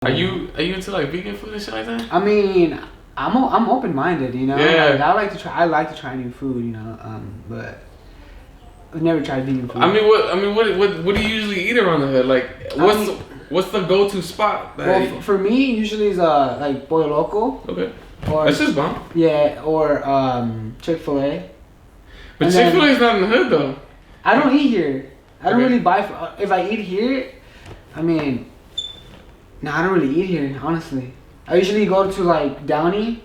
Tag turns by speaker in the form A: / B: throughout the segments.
A: Are you into like vegan food and shit like that?
B: I mean, I'm open minded, you know.
A: Yeah.
B: Like, I like to try new food, you know. But I've never tried vegan food.
A: What do you usually eat around the hood? Like, what's the go to spot?
B: Well, for me, usually is like Pollo Loco.
A: Okay.
B: Or
A: that's just bomb.
B: Yeah, or Chick-fil-A.
A: But Chick-fil-A is not in the hood though.
B: I don't eat here. I don't really buy. If I eat here, I mean, no, I don't really eat here. Honestly, I usually go to like Downey,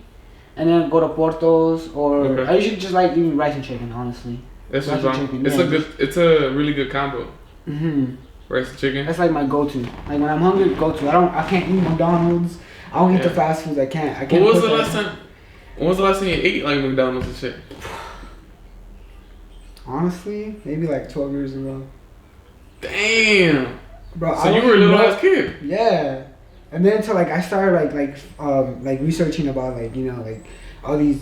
B: and then go to Porto's, or I usually just like eating rice and chicken. Honestly,
A: that's just bomb. It's a really good combo. Rice and chicken.
B: That's like my go-to. Like when I'm hungry, go-to. I can't eat McDonald's. I don't eat the fast foods. I can't.
A: When was the last time you ate like McDonald's and shit?
B: Honestly, maybe like 12 years ago.
A: Damn.
B: Bro,
A: so you were a little ass kid.
B: Yeah. And then until like I started like researching about like, you know, like all these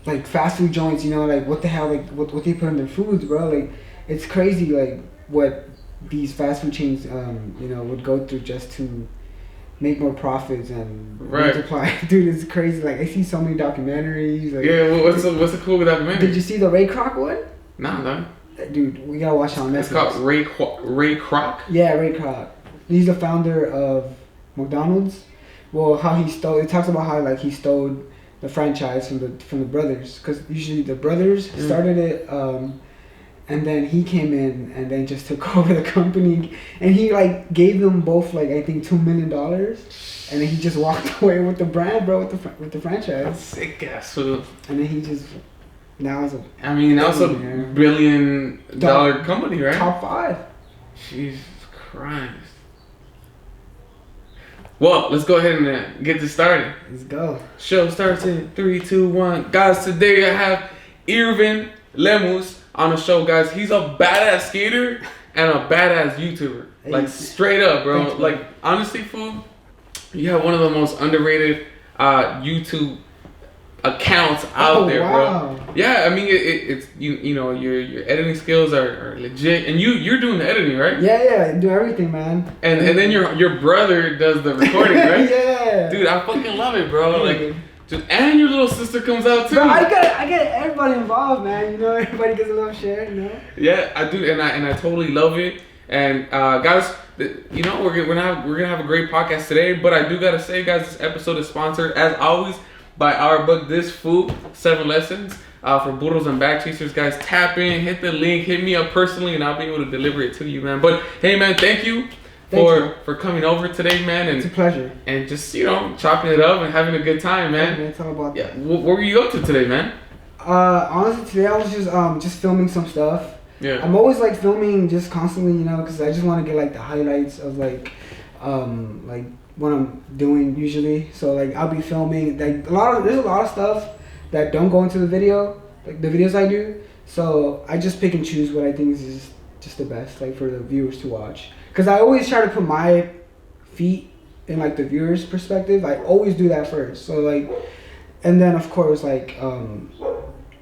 B: like fast food joints, you know, like what the hell, like what they put in their foods, bro. Like it's crazy like what these fast food chains you know would go through just to make more profits and multiply. Dude, it's crazy. Like I see so many documentaries. Like,
A: yeah, what's a cool documentary?
B: Did you see the Ray Kroc one?
A: Nah.
B: Dude, we gotta watch it on Netflix.
A: It's called Ray Kroc?
B: Yeah, Ray Kroc. He's the founder of McDonald's. Well, how he stole. It talks about how like he stole the franchise from the brothers, because usually the brothers started it, and then he came in and then just took over the company, and he like gave them both like I think $2 million, and then he just walked away with the brand, bro, with the franchise.
A: That's sick ass food.
B: And then he just. Now it's
A: now it's a $1 billion company, right?
B: Top 5.
A: Jesus Christ. Well, let's go ahead and get this started.
B: Let's go.
A: Show starts in 3, 2, 1. Guys, today I have Irvin Lemus on the show, guys. He's a badass skater and a badass YouTuber. Like, straight up, bro.
B: Thanks,
A: like, honestly, fool, you have one of the most underrated YouTube accounts out there, bro. Yeah, I mean it's you know your editing skills are legit, and you're doing the editing, right?
B: Yeah, I do everything, man.
A: And then your brother does the recording, right?
B: Yeah,
A: dude, I fucking love it, bro. Like, and your little sister comes out too.
B: Bro, I get everybody involved, man. You know, everybody gets a little share, you know.
A: Yeah, I do, and I totally love it. And guys, you know we're gonna have a great podcast today. But I do gotta say, guys, this episode is sponsored as always by our book, This Food, 7 Lessons for Burros and Back Chasers. Guys, tap in, hit the link, hit me up personally, and I'll be able to deliver it to you, man. But hey, man, thank you for coming over today, man. And
B: it's a pleasure.
A: And just, you know, chopping it up and having a good time, man.
B: Yeah, it's all about that.
A: What were you up to today, man?
B: Honestly, today I was just filming some stuff.
A: Yeah.
B: I'm always like filming just constantly, you know, because I just want to get like the highlights of like what I'm doing usually. So like I'll be filming like there's a lot of stuff that don't go into the video, like the videos I do. So I just pick and choose what I think is just the best, like for the viewers to watch. Cause I always try to put my feet in like the viewer's perspective. I always do that first. So like, and then of course like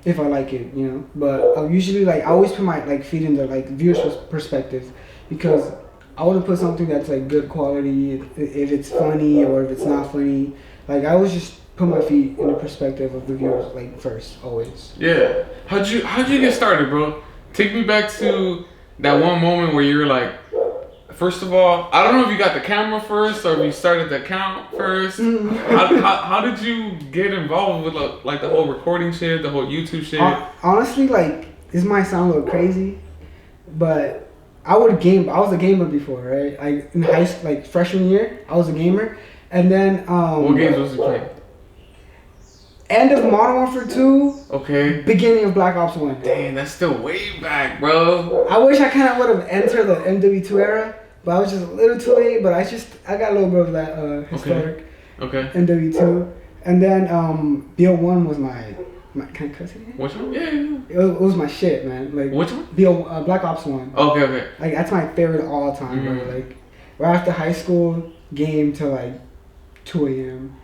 B: if I like it, you know. But usually like I always put my like feet in the like viewer's perspective, because I want to put something that's like good quality, if it's funny or if it's not funny. Like I always just put my feet in the perspective of the viewers, like first, always.
A: Yeah. How'd you get started, bro? Take me back to that one moment where you were like, first of all, I don't know if you got the camera first or if you started the account first. How did you get involved with like the whole recording shit, the whole YouTube shit?
B: Honestly, like this might sound a little crazy, but I would game. I was a gamer before, right? Like in high school, like freshman year, I was a gamer, and then
A: what games was you playing?
B: End of Modern Warfare 2.
A: Okay.
B: Beginning of Black Ops 1.
A: Dang, that's still way back, bro.
B: I wish I kind of would have entered the MW2 era, but I was just a little too late. But I got a little bit of that historic MW2, and then BO1 was my. Can I cuss it again?
A: Which one? Yeah.
B: It was my shit, man. Like
A: which one?
B: Black Ops 1.
A: Okay.
B: Like that's my favorite of all time, bro. Like right after high school, game till like 2 a.m.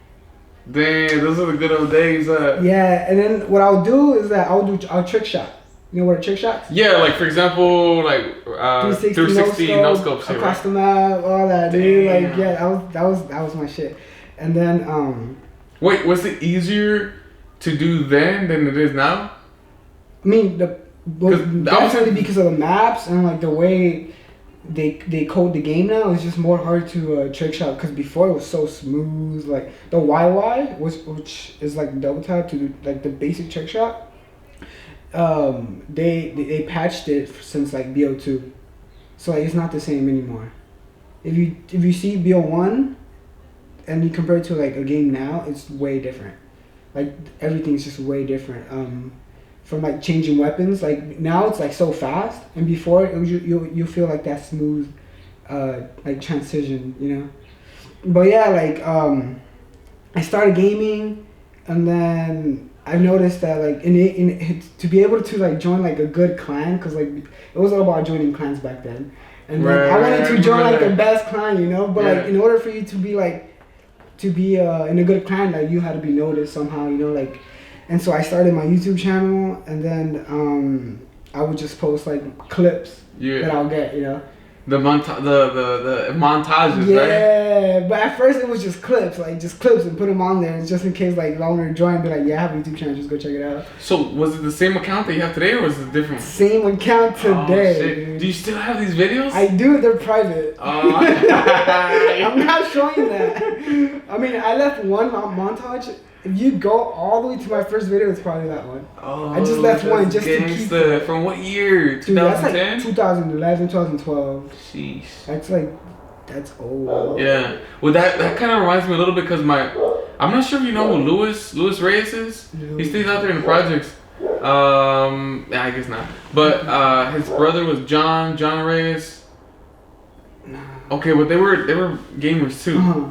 A: Damn, those are the good old days.
B: Yeah, and then what I'll do is that I'll trick shot. You know what a trick shot's?
A: Yeah, like for example, like 360 no scope shit,
B: across
A: right?
B: the map, all that, dude.
A: Damn.
B: Like, yeah, that was my shit. And then
A: Wait, was it easier to do then than it is now?
B: I mean, definitely because of the maps and like the way they code the game now, it's just more hard to trick shot. Because before it was so smooth. Like the YY which is like double tap to do like the basic trick shot. They patched it since like BO2, so like, it's not the same anymore. If you see BO1 and you compare it to like a game now, it's way different. Like everything's just way different. From like changing weapons, like now it's like so fast, and before it was, you feel like that smooth, like transition, you know. But yeah, like I started gaming, and then I've noticed that like to be able to like join like a good clan, cause like it was all about joining clans back then, and then I wanted to join like the best clan, you know. But like in order for you to be in a good clan, like you had to be noticed somehow, you know, like. And so I started my YouTube channel, and then I would just post like clips that I'll get, you know.
A: The montages, right?
B: Yeah, but at first it was just clips, and put them on there, just in case like longer join, be like, yeah, I have a YouTube channel, just go check it out.
A: So was it the same account that you have today, or was it different?
B: Same account today.
A: Oh, shit. Do you still have these videos?
B: I do. They're private. I'm not showing that. I mean, I left one montage. If you go all the way to my first video, it's probably that one.
A: Oh,
B: I just left one just to keep it.
A: From what year? 2010?
B: That's like 2011, 2012.
A: Sheesh.
B: That's old.
A: Yeah. Well, that kind of reminds me a little bit because I'm not sure if you know who Luis Reyes is. He stays out there in the projects. Yeah, I guess not. But his brother was John Reyes. Okay, but they were gamers too.
B: Uh-huh.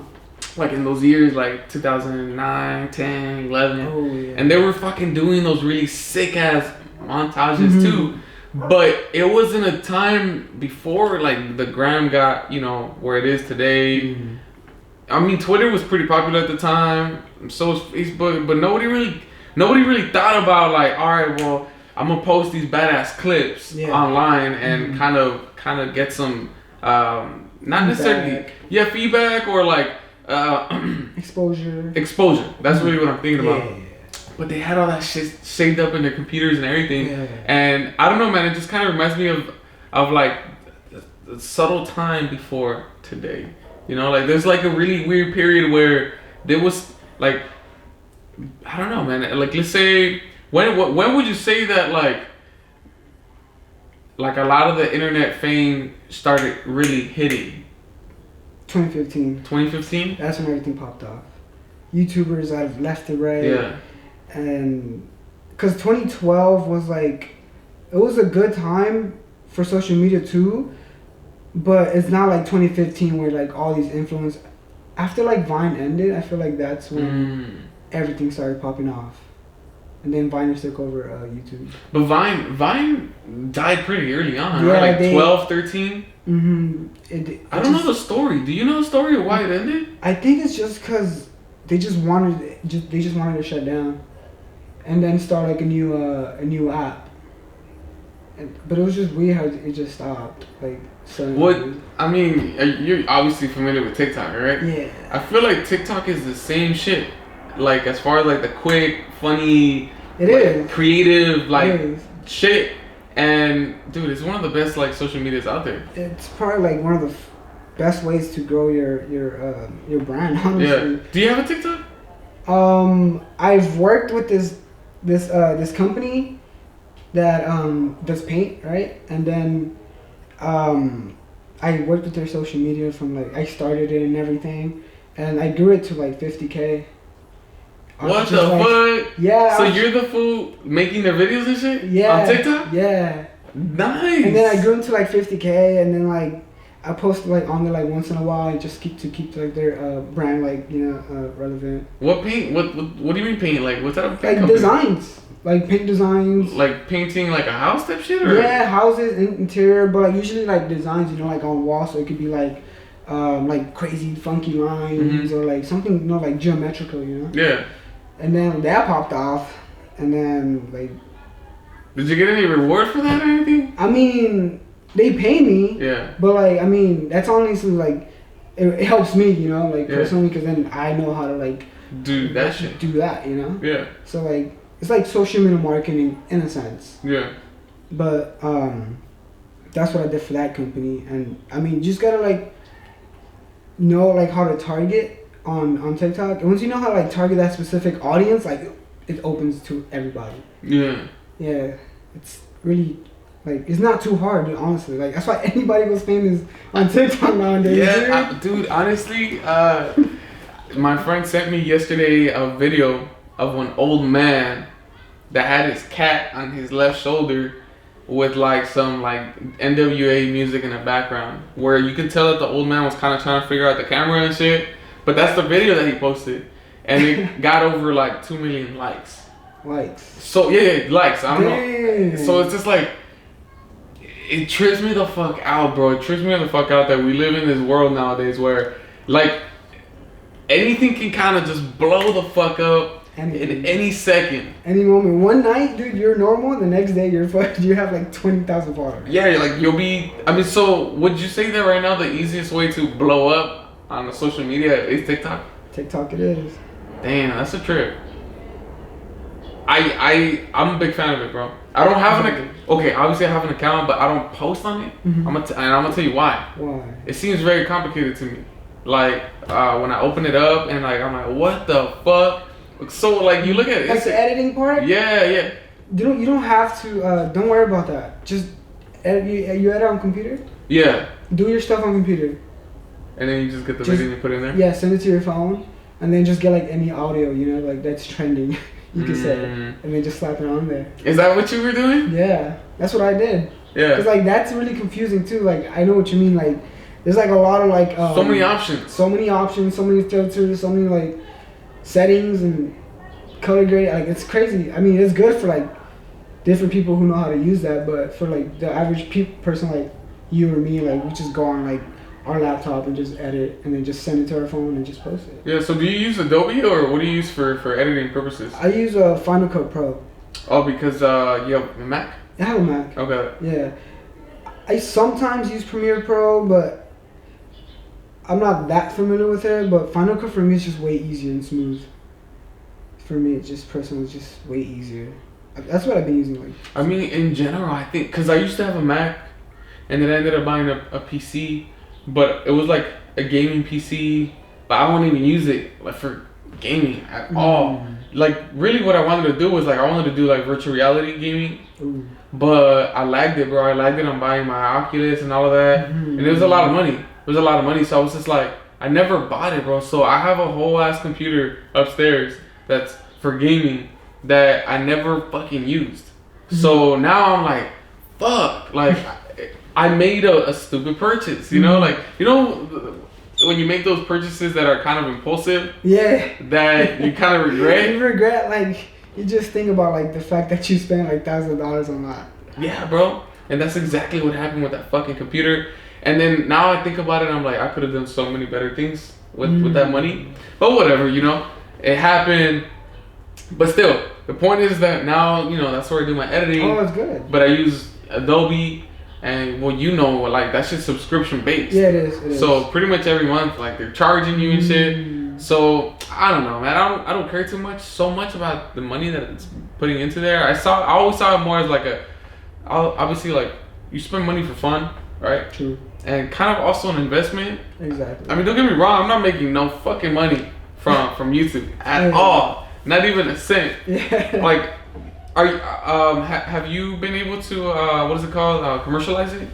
A: Like in those years, like 2009, 10, 11.
B: Oh, yeah.
A: And they were fucking doing those really sick ass montages too. But it was in a time before like the gram got, you know, where it is today. I mean, Twitter was pretty popular at the time. So was Facebook, but nobody really thought about like, all right, well, I'm gonna post these badass clips online and kind of get some not necessarily feedback or like
B: exposure.
A: That's really what I'm thinking about.
B: Yeah.
A: But they had all that shit saved up in their computers and everything. And I don't know, man, it just kind of reminds me of like the subtle time before today. You know, like there's like a really weird period where there was like, I don't know, man, like let's say when would you say that like a lot of the internet fame started really hitting?
B: 2015.
A: 2015?
B: That's when everything popped off. YouTubers out of left to right.
A: Yeah.
B: And because 2012 was like, it was a good time for social media too, but it's not like 2015 where like all these influence. After like Vine ended, I feel like that's when everything started popping off. And then Vine took over YouTube.
A: But Vine died pretty early on, right? Like 12, 13? I don't know the story. Do you know the story of why it ended?
B: I think it's just because they just wanted to shut down, and then start like a new app. But it was just weird how it just stopped. Like suddenly.
A: I mean, you're obviously familiar with TikTok, right?
B: Yeah.
A: I feel like TikTok is the same shit. Like as far as like the quick, funny, creative shit. And dude, it's one of the best like social medias out there. It's
B: probably like one of the best ways to grow your brand, honestly.
A: Yeah. Do you have a TikTok?
B: I've worked with this company that does paint, right? And then I worked with their social media from like I started it and everything, and I grew it to like 50K.
A: What the fuck?
B: Yeah.
A: So you're the fool making their videos and shit?
B: Yeah.
A: On TikTok?
B: Yeah.
A: Nice.
B: And then I grew into like 50K, and then like I post like on there like once in a while, just keep like their brand like relevant.
A: What paint? What do you mean paint? Like what's that?
B: Like company? Designs, like paint designs.
A: Like painting like a house type shit, or?
B: Yeah, houses, interior, but like usually like designs, like on walls, so it could be like crazy funky lines or like something like geometrical,
A: Yeah.
B: And then that popped off, and then like
A: Did you get any reward for that or anything?
B: I mean, they pay me.
A: Yeah.
B: But like, I mean, that's honestly like, it helps me, you know, like personally, because then I know how to like
A: do that shit.
B: Do that, you know.
A: Yeah.
B: So like, it's like social media marketing in a sense.
A: Yeah.
B: But that's what I did for that company, and I mean, you just gotta like know like how to target on TikTok, and once you know how to like target that specific audience, like it opens to everybody.
A: Yeah.
B: Yeah, it's really like it's not too hard, dude, honestly. Like that's why anybody goes famous on TikTok nowadays.
A: Yeah, dude. Honestly, my friend sent me yesterday a video of an old man that had his cat on his left shoulder with like some like NWA music in the background, where you could tell that the old man was kind of trying to figure out the camera and shit. But that's the video that he posted, and it got over like 2 million likes. So yeah, likes. I don't know. So it's just like, it trips me the fuck out, bro. It trips me the fuck out that we live in this world nowadays where like anything can kind of just blow the fuck up. In any second,
B: any moment, one night, dude, you're normal. The next day, you have like 20,000 followers.
A: Yeah, like you'll be. I mean, so would you say that right now the easiest way to blow up on the social media is TikTok?
B: TikTok, it is.
A: Damn, that's a trip. I'm a big fan of it, bro. I don't have an okay. Obviously, I have an account, but I don't post on it.
B: Mm-hmm.
A: I'm gonna tell you why.
B: Why?
A: It seems very complicated to me. Like when I open it up and like I'm like, what the fuck? So like you look at it,
B: like the editing part.
A: Yeah.
B: You don't have to. Don't worry about that. Just edit. You edit on computer.
A: Yeah.
B: Do your stuff on computer.
A: And then you just get the video and you put it in there.
B: Yeah, send it to your phone, and then just get like any audio, you know, like that's trending. You can say, and then just slap it on there.
A: Is that what you were doing?
B: Yeah, that's what I did.
A: Yeah.
B: Because like that's really confusing too. Like I know what you mean. Like there's like a lot of like
A: so many options.
B: So many options. So many filters. So many like settings and color grade. Like it's crazy. I mean, it's good for like different people who know how to use that, but for like the average person like you or me, like we just go on like our laptop and just edit and then just send it to our phone and just post it.
A: Yeah, so do you use Adobe or what do you use for editing purposes?
B: I use Final Cut Pro.
A: Oh, because you have a Mac?
B: I have a Mac.
A: Okay.
B: Yeah. I sometimes use Premiere Pro, but I'm not that familiar with it, but Final Cut for me is just way easier and smooth. For me, it's just personally, it's just way easier. That's what I've been using. Like,
A: I mean, in general, I think, because I used to have a Mac and then I ended up buying a PC. But it was like a gaming PC, but I won't even use it like for gaming at all. Like really what I wanted to do was like I wanted to do like virtual reality gaming. But I lagged it, bro. I lagged it on buying my Oculus and all of that. And it was a lot of money. It was a lot of money. So I was just like, I never bought it, bro. So I have a whole ass computer upstairs that's for gaming that I never fucking used. So now I'm like, fuck. Like I made a stupid purchase, you know, like, you know, when you make those purchases that are kind of impulsive, that you kind of regret.
B: You regret, like, you just think about like the fact that you spent like $1,000 on that.
A: Yeah, bro, and that's exactly what happened with that fucking computer. And then now I think about it, I'm like, I could have done so many better things with that money, but whatever, you know, it happened. But still, the point is that now, you know, that's where I do my editing.
B: Oh, it's good.
A: But I use Adobe. And well, you know, like that shit's subscription based.
B: Yeah, it is.
A: So pretty much every month, like they're charging you and shit. So I don't know, man. I don't care so much about the money that it's putting into there. I always saw it more as like obviously like you spend money for fun, right?
B: True.
A: And kind of also an investment.
B: Exactly.
A: I mean, don't get me wrong. I'm not making no fucking money from YouTube at all. Not even a cent.
B: Yeah.
A: Like. Are you, have you been able to what is it called, commercialize it?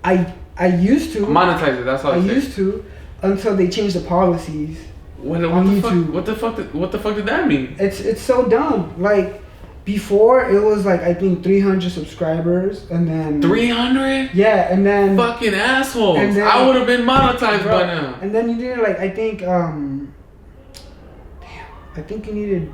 B: I used to
A: monetize it. That's how I
B: used to until they changed the policies on YouTube.
A: What the fuck did that mean?
B: It's so dumb. Like before it was like I think 300 subscribers and then
A: 300.
B: Yeah, and then
A: fucking assholes. And then, I would have been monetized by now.
B: And then you needed like I think I think you needed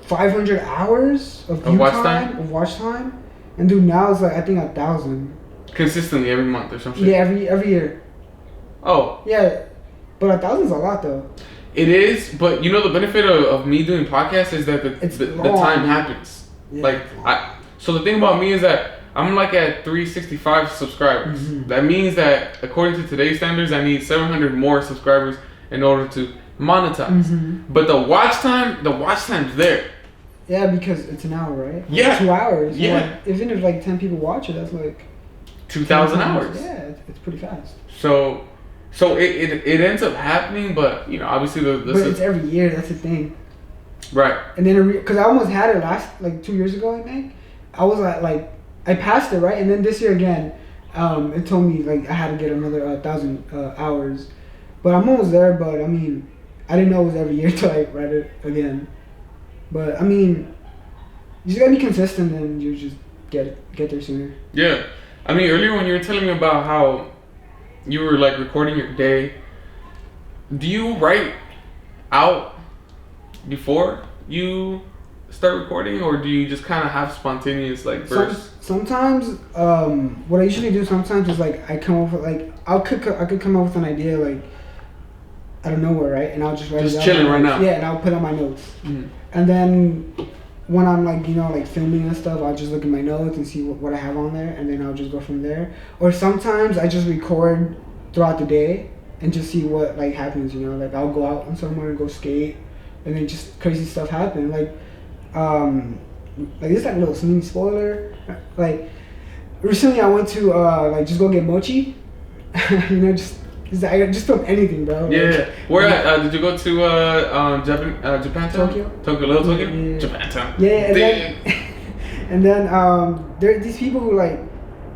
B: 500 hours of watch time, and dude, now it's like I think 1,000
A: consistently every month or something.
B: Yeah, every year.
A: Oh.
B: Yeah, but 1,000 is a lot though.
A: It is, but you know the benefit of me doing podcasts is that the time happens.
B: Yeah.
A: Like so the thing about me is that I'm like at 365 subscribers.
B: Mm-hmm.
A: That means that according to today's standards, I need 700 more subscribers in order to monetize.
B: Mm-hmm.
A: But the watch time's there.
B: Yeah, because it's an hour, right?
A: Yeah.
B: 2 hours.
A: Yeah.
B: Like, even if like 10 people watch it, that's like
A: 2,000 hours.
B: Yeah, it's pretty fast.
A: So it ends up happening, but you know, obviously
B: But it's every year. That's the thing.
A: right.
B: And then because I almost had it last like 2 years ago, I think. I was like I passed it, right, and then this year again, it told me like I had to get another 1,000 hours, but I'm almost there. But I mean, I didn't know it was every year till I read it again. But I mean, you just gotta be consistent, and you just get there sooner.
A: Yeah, I mean earlier when you were telling me about how you were like recording your day, do you write out before you start recording, or do you just kind of have spontaneous like bursts?
B: Sometimes, what I usually do sometimes is like I come up with like I could come up with an idea like out of nowhere, right? And I'll just write it
A: Just
B: down.
A: chilling right now.
B: Yeah, and I'll put on my notes.
A: Mm.
B: And then when I'm like, you know, like filming and stuff, I'll just look at my notes and see what I have on there, and then I'll just go from there. Or sometimes I just record throughout the day and just see what like happens, you know, like I'll go out and somewhere and go skate, and then just crazy stuff happen. Like this is like a little mini spoiler. Like recently I went to like just go get mochi, you know, I just film anything, bro.
A: Yeah.
B: Like,
A: Where at? Did you go to Japan?
B: Tokyo.
A: Little Tokyo.
B: Yeah.
A: Japantown.
B: Yeah, and
A: Damn.
B: then, and then there are these people who like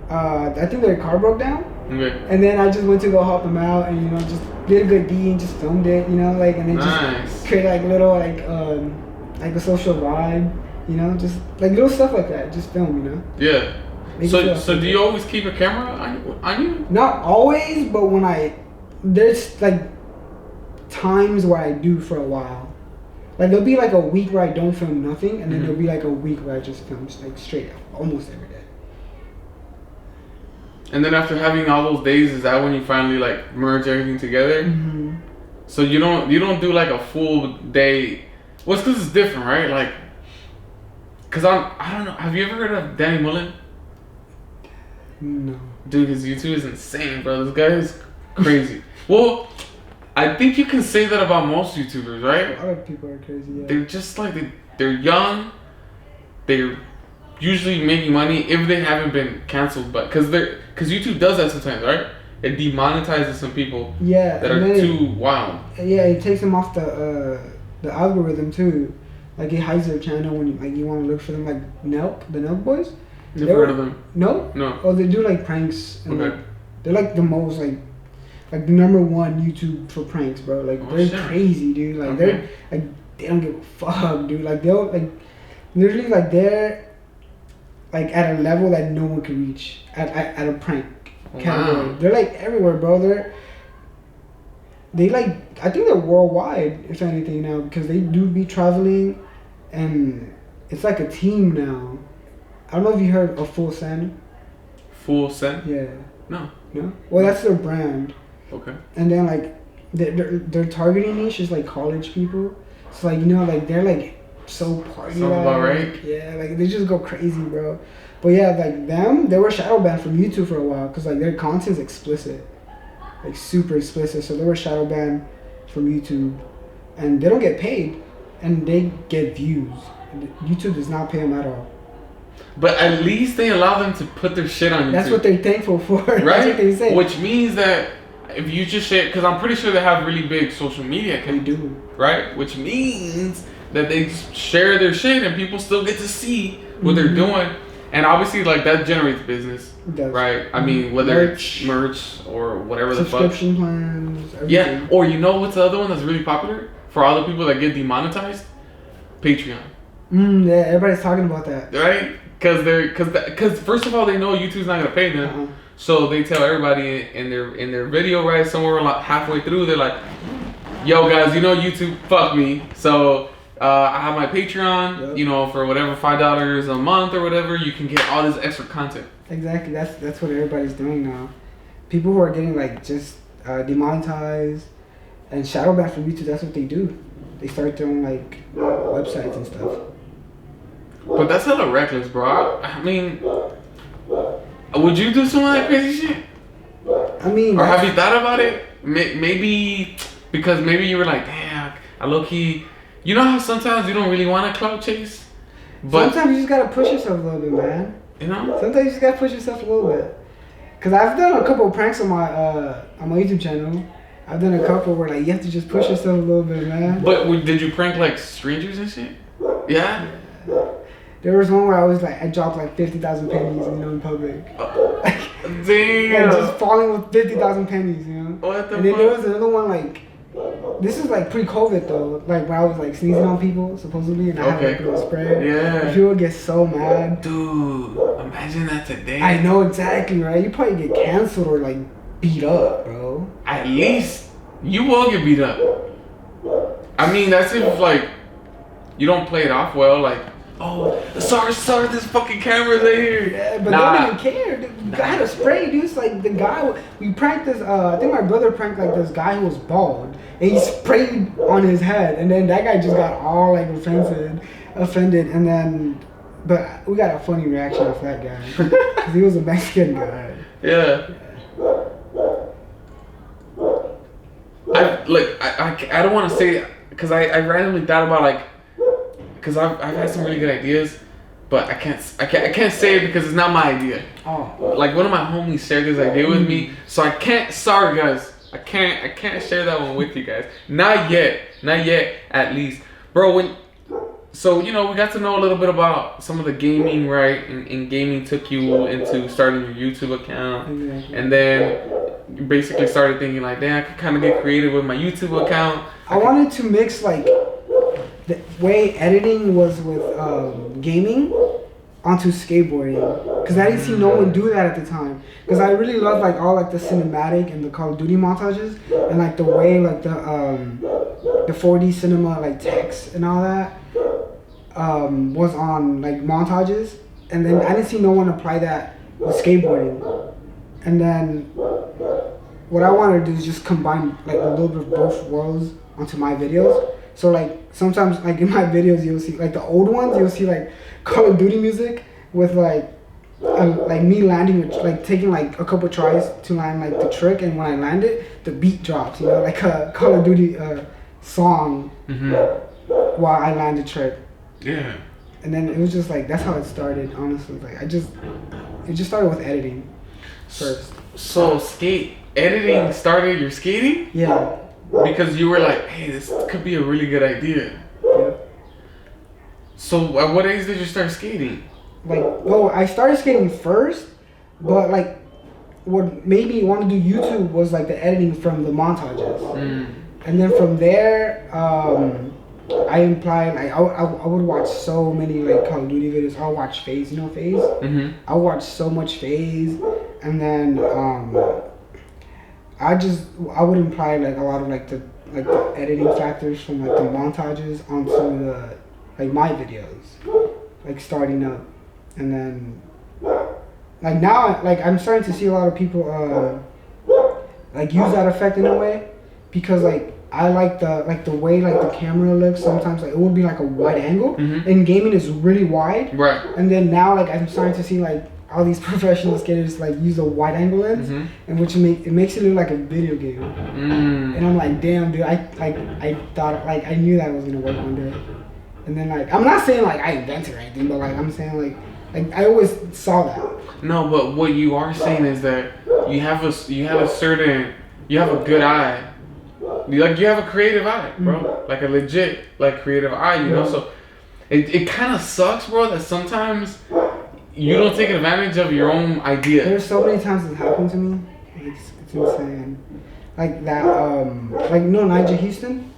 B: I think their car broke down,
A: Okay.
B: and then I just went to go help them out, and you know just did a good deed and just filmed it, you know, like, and then
A: Nice.
B: just create like little like a social vibe, you know, just like little stuff like that, just film, you know.
A: Yeah.
B: Make it
A: So
B: feel
A: do you always keep a camera on you?
B: Not always, but when there's like times where I do for a while. Like there'll be like a week where I don't film nothing, and then there'll be like a week where I just film like straight up, almost every day.
A: And then after having all those days, is that when you finally like merge everything together?
B: Mm-hmm.
A: So you don't do like a full day. Well, it's because it's different, right? Like, cause I don't know. Have you ever heard of Danny Mullen?
B: No.
A: Dude, his YouTube is insane, bro. This guy is crazy. Well, I think you can say that about most YouTubers, right?
B: A lot of people are crazy. Yeah.
A: They're just like they're young. They're usually making money if they haven't been canceled, but because YouTube does that sometimes, right? It demonetizes some people
B: Yeah.
A: that are too wild.
B: Yeah, it takes them off the algorithm too. Like it hides their channel when you want to look for them, like the Nelk Boys.
A: Never heard of them.
B: No.
A: No.
B: Oh, they do like pranks. And
A: Okay.
B: like, they're like the most like the #1 YouTube for pranks, bro. Like they're
A: shit.
B: crazy, dude. Like
A: Okay.
B: they're like they don't give a fuck, dude. Like they'll like literally like they're like at a level that no one can reach at a prank category.
A: Wow.
B: They're like everywhere, bro. They like I think they're worldwide, if anything now, because they do be traveling, and it's like a team now. I don't know if you heard of Full Send.
A: Full Send?
B: Yeah.
A: No.
B: No. Well, that's their brand.
A: Okay.
B: And then like their targeting niche is like college people. So like, you know, like they're like so party.
A: Sounds about right.
B: Yeah, like they just go crazy, bro. But yeah, like they were shadow banned from YouTube for a while because like their content's explicit, like super explicit. So they were shadow banned from YouTube, and they don't get paid, and they get views. And YouTube does not pay them at all.
A: But at least they allow them to put their shit on YouTube.
B: That's what they're thankful for.
A: Right?
B: That's what they say.
A: Which means that if you just share, because I'm pretty sure they have really big social media accounts.
B: They do.
A: Right? Which means that they share their shit and people still get to see what they're doing. And obviously, like, that generates business.
B: It does.
A: Right? I mean, whether it's merch or whatever the fuck.
B: Subscription plans. Everything.
A: Yeah. Or you know what's the other one that's really popular? For all the people that get demonetized? Patreon.
B: Yeah, everybody's talking about that.
A: Right? Because first of all, they know YouTube's not gonna pay them, so they tell everybody in their video, right, somewhere like halfway through, they're like, "Yo, guys, you know YouTube fuck me, so I have my Patreon, you know, for whatever $5 a month or whatever, you can get all this extra content."
B: Exactly. That's what everybody's doing now. People who are getting like just demonetized and shadow banned from YouTube, that's what they do. They start their own like websites and stuff.
A: But that's hella reckless, bro. I mean, would you do some of that crazy shit?
B: I mean,
A: or have you thought about it? Maybe because maybe you were like, damn, I low key. You know how sometimes you don't really want to clout chase, but
B: sometimes you just gotta push yourself a little bit, man.
A: You know,
B: sometimes you just gotta push yourself a little bit. Cause I've done a couple of pranks on my YouTube channel. I've done a couple where like you have to just push yourself a little bit, man.
A: But did you prank like strangers and shit? Yeah.
B: There was one where I dropped like 50,000 pennies, in public.
A: Damn.
B: Just falling with 50,000 pennies,
A: What the
B: And then
A: fuck?
B: there was another one like, this is like pre-COVID though, like where I was like sneezing on people supposedly, and I had like a little spray.
A: Yeah.
B: And people would get so mad.
A: Dude, imagine that today.
B: I know exactly, right? You probably get canceled or like beat up, bro.
A: At least you will get beat up. I mean, that's if like you don't play it off well, like. Oh, sorry, this fucking camera's right here.
B: Yeah, but they don't even care. Dude, I had a spray, dude. It's like the guy, we pranked this, I think my brother pranked like this guy who was bald. And he sprayed on his head. And then that guy just got all like offended. And then, but we got a funny reaction off that guy. Because he was a Mexican guy.
A: Yeah. I don't want to say, because I randomly thought about like, because I've had some really good ideas, but I can't say it because it's not my idea.
B: Oh.
A: Like one of my homies shared this idea with me, so I can't. Sorry guys, I can't share that one with you guys. Not yet, at least, bro. So we got to know a little bit about some of the gaming, right? And gaming took you into starting your YouTube account, and then you basically started thinking like, damn, I could kind of get creative with my YouTube account.
B: I wanted to mix like the way editing was with gaming onto skateboarding, because I didn't see no one do that at the time. Because I really love like all like the cinematic and the Call of Duty montages, and like the way like the 4D cinema like text and all that was on like montages, and then I didn't see no one apply that with skateboarding. And then what I wanted to do is just combine like a little bit of both worlds onto my videos. So like sometimes like in my videos you'll see like the old ones, you'll see like Call of Duty music with like me landing, like taking like a couple tries to land like the trick, and when I land it, the beat drops, like a Call of Duty song while I land the trick.
A: Yeah.
B: And then it was just like, that's how it started, honestly. Like it just started with editing first.
A: So editing started your skating?
B: Yeah.
A: Because you were like, hey, this could be a really good idea.
B: Yeah.
A: So at what age did you start skating?
B: Like, well, I started skating first, but like what made me want to do YouTube was like the editing from the montages. And then from there, I implied like I would watch so many like Call of Duty videos. I'll watch FaZe, FaZe? I watch so much FaZe, and then I would imply like a lot of like the editing factors from like the montages onto the like my videos, like starting up, and then like now like I'm starting to see a lot of people like use that effect in a way, because like I like the way like the camera looks. Sometimes like it would be like a wide angle, and gaming is really wide.
A: Right.
B: And then now like I'm starting to see like all these professional skaters like use a wide angle lens, and which makes it look like a video game. And I'm like, damn, dude, I thought like I knew that was gonna work one day. And then like I'm not saying like I invented or anything, but like I'm saying like I always saw that.
A: No, but what you are saying is that you have a good eye. Like you have a creative eye, bro. Like a legit like creative eye, So it kind of sucks, bro, that sometimes you don't take advantage of your own idea.
B: There's so many times it's happened to me. It's insane. Like that, like Nigel Houston.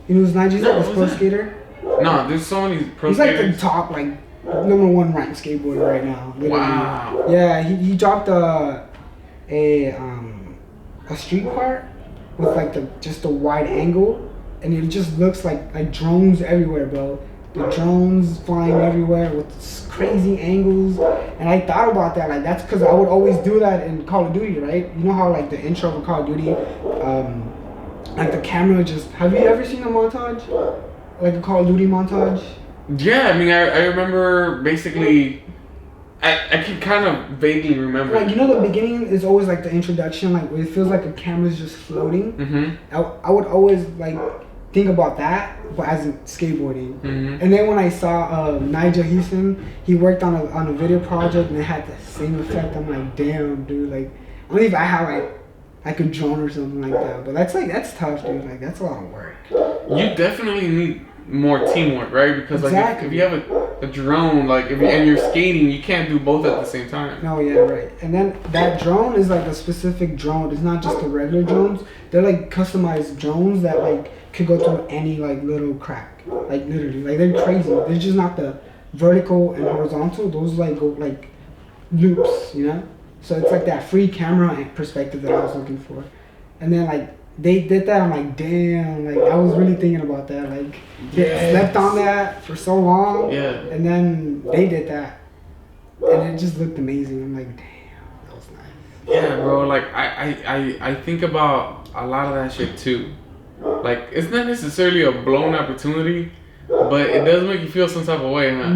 B: Who's Nigel Houston, this pro skater?
A: No, there's so many pro
B: He's
A: skaters.
B: like the top, like #1 ranked skateboarder right now. Literally.
A: Wow.
B: Yeah, he dropped a street part with like just a wide angle, and it just looks like drones everywhere, bro. The drones flying everywhere with crazy angles, and I thought about that. Like that's because I would always do that in Call of Duty, right? You know how like the intro of Call of Duty, like the camera just. Have you ever seen a montage, like a Call of Duty montage?
A: Yeah, I mean, I remember basically. I can kind of vaguely remember.
B: Like, you know, the beginning is always like the introduction, like where it feels like a camera's just floating.
A: Mm-hmm.
B: I would always like think about that, but as in skateboarding.
A: Mm-hmm.
B: And then when I saw Nigel Houston, he worked on a video project and it had the same effect. I'm like, damn, dude. Like, I don't even I had like a drone or something like that. But that's tough, dude. Like, that's a lot of work.
A: You definitely need more teamwork, right? Because
B: Exactly.
A: like if you have a drone, like and you're skating, you can't do both at the same time.
B: No, yeah, right. And then that drone is like a specific drone. It's not just the regular drones. They're like customized drones that like could go through any like little crack. Like literally, like they're crazy. They're just not the vertical and horizontal. Those like go like loops, you know. So it's like that free camera perspective that I was looking for. And then like they did that. I'm like, damn. Like I was really thinking about that. Like they slept on that for so long.
A: Yeah.
B: And then they did that, and it just looked amazing. I'm like, damn, that was nice.
A: Yeah, bro. Like I think about a lot of that shit too. Like it's not necessarily a blown opportunity, but it does make you feel some type of way, huh?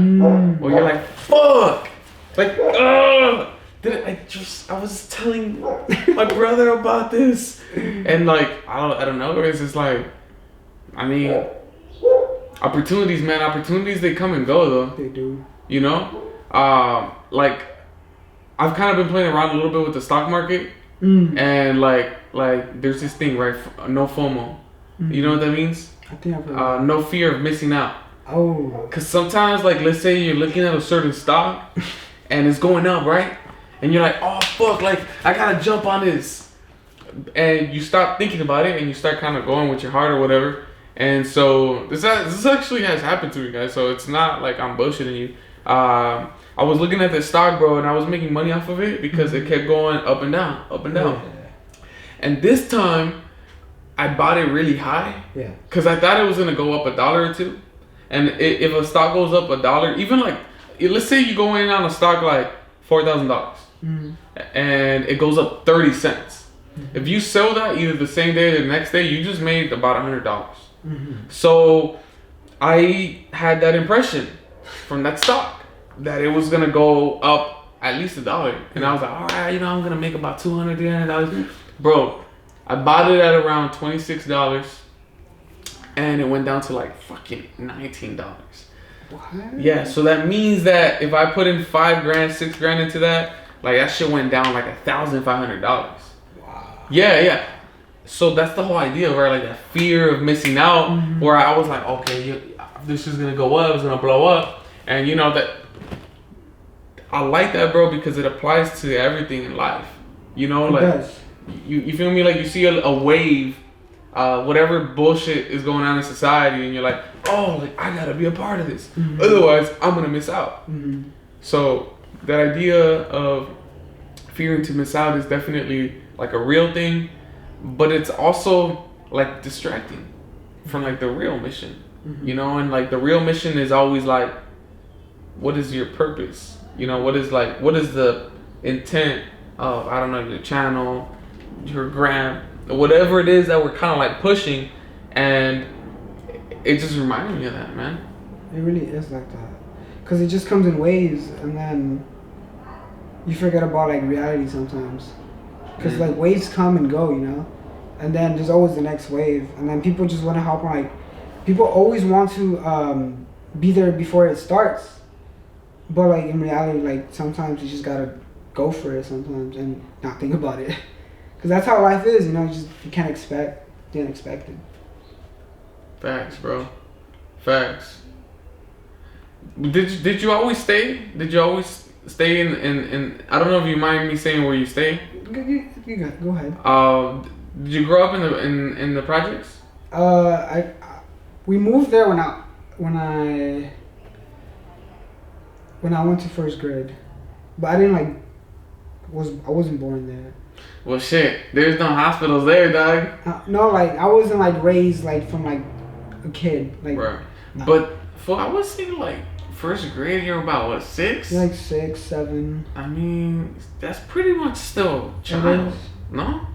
A: Where you're like, fuck. Like, ugh. I was telling my brother about this, and like I don't know. It's just like, I mean, opportunities, man. Opportunities, they come and go though.
B: They do.
A: You know, like I've kind of been playing around a little bit with the stock market, and like there's this thing, right? No FOMO. You know what that means?
B: I think I've heard.
A: No fear of missing out.
B: Oh.
A: Cause sometimes, like, let's say you're looking at a certain stock, and it's going up, right? And you're like, oh fuck, like I gotta jump on this, and you stop thinking about it, and you start kind of going with your heart or whatever. And so this actually has happened to me, guys. So it's not like I'm bullshitting you. I was looking at this stock, bro, and I was making money off of it because it kept going up and down, up and down.
B: Yeah.
A: And this time, I bought it really high.
B: Yeah.
A: Cause I thought it was gonna go up $1 or $2, and if a stock goes up $1, even like let's say you go in on a stock like $4,000, and it goes up 30 cents. If you sell that either the same day or the next day, you just made about $100. So I had that impression from that stock that it was gonna go up at least $1, and I was like, all right, you know, I'm gonna make about $200, $300. Bro, I bought it at around $26, and it went down to like fucking $19.
B: What?
A: Yeah, so that means that if I put in $5,000, $6,000 into that, like that shit went down like $1,500.
B: Wow.
A: Yeah. So that's the whole idea, right? Like that fear of missing out, where I was like, okay, this is gonna go up, it's gonna blow up, and you know that. I like that, bro, because it applies to everything in life. You know, like
B: It does.
A: you feel me? Like you see a wave, whatever bullshit is going on in society, and you're like, oh, like I gotta be a part of this. Otherwise, I'm gonna miss out. So that idea of fearing to miss out is definitely like a real thing, but it's also like distracting from like the real mission. You know, and like the real mission is always like, what is your purpose? You know, what is the intent of, I don't know, your channel, your gram, whatever it is that we're kind of like pushing, and it just reminded me of that, man.
B: It really is like that, cause it just comes in waves, and then you forget about like reality sometimes, cause like waves come and go, you know, and then there's always the next wave, and then people just want to hop on. Like people always want to be there before it starts. But like in reality, like sometimes you just gotta go for it sometimes and not think about it, cause that's how life is, you know. You can't expect the unexpected.
A: Facts, bro. Facts. Did you always stay? Did you always stay in? I don't know if you mind me saying where you stay.
B: Go ahead.
A: Did you grow up in the projects?
B: We moved there when I went to first grade, but I didn't I wasn't born there.
A: Well, shit, there's no hospitals there, dog.
B: No, like I wasn't like raised like from like a kid, like.
A: Right. But I was thinking like first grade, you're about what, 6?
B: Like 6, 7.
A: I mean, that's pretty much still child, no?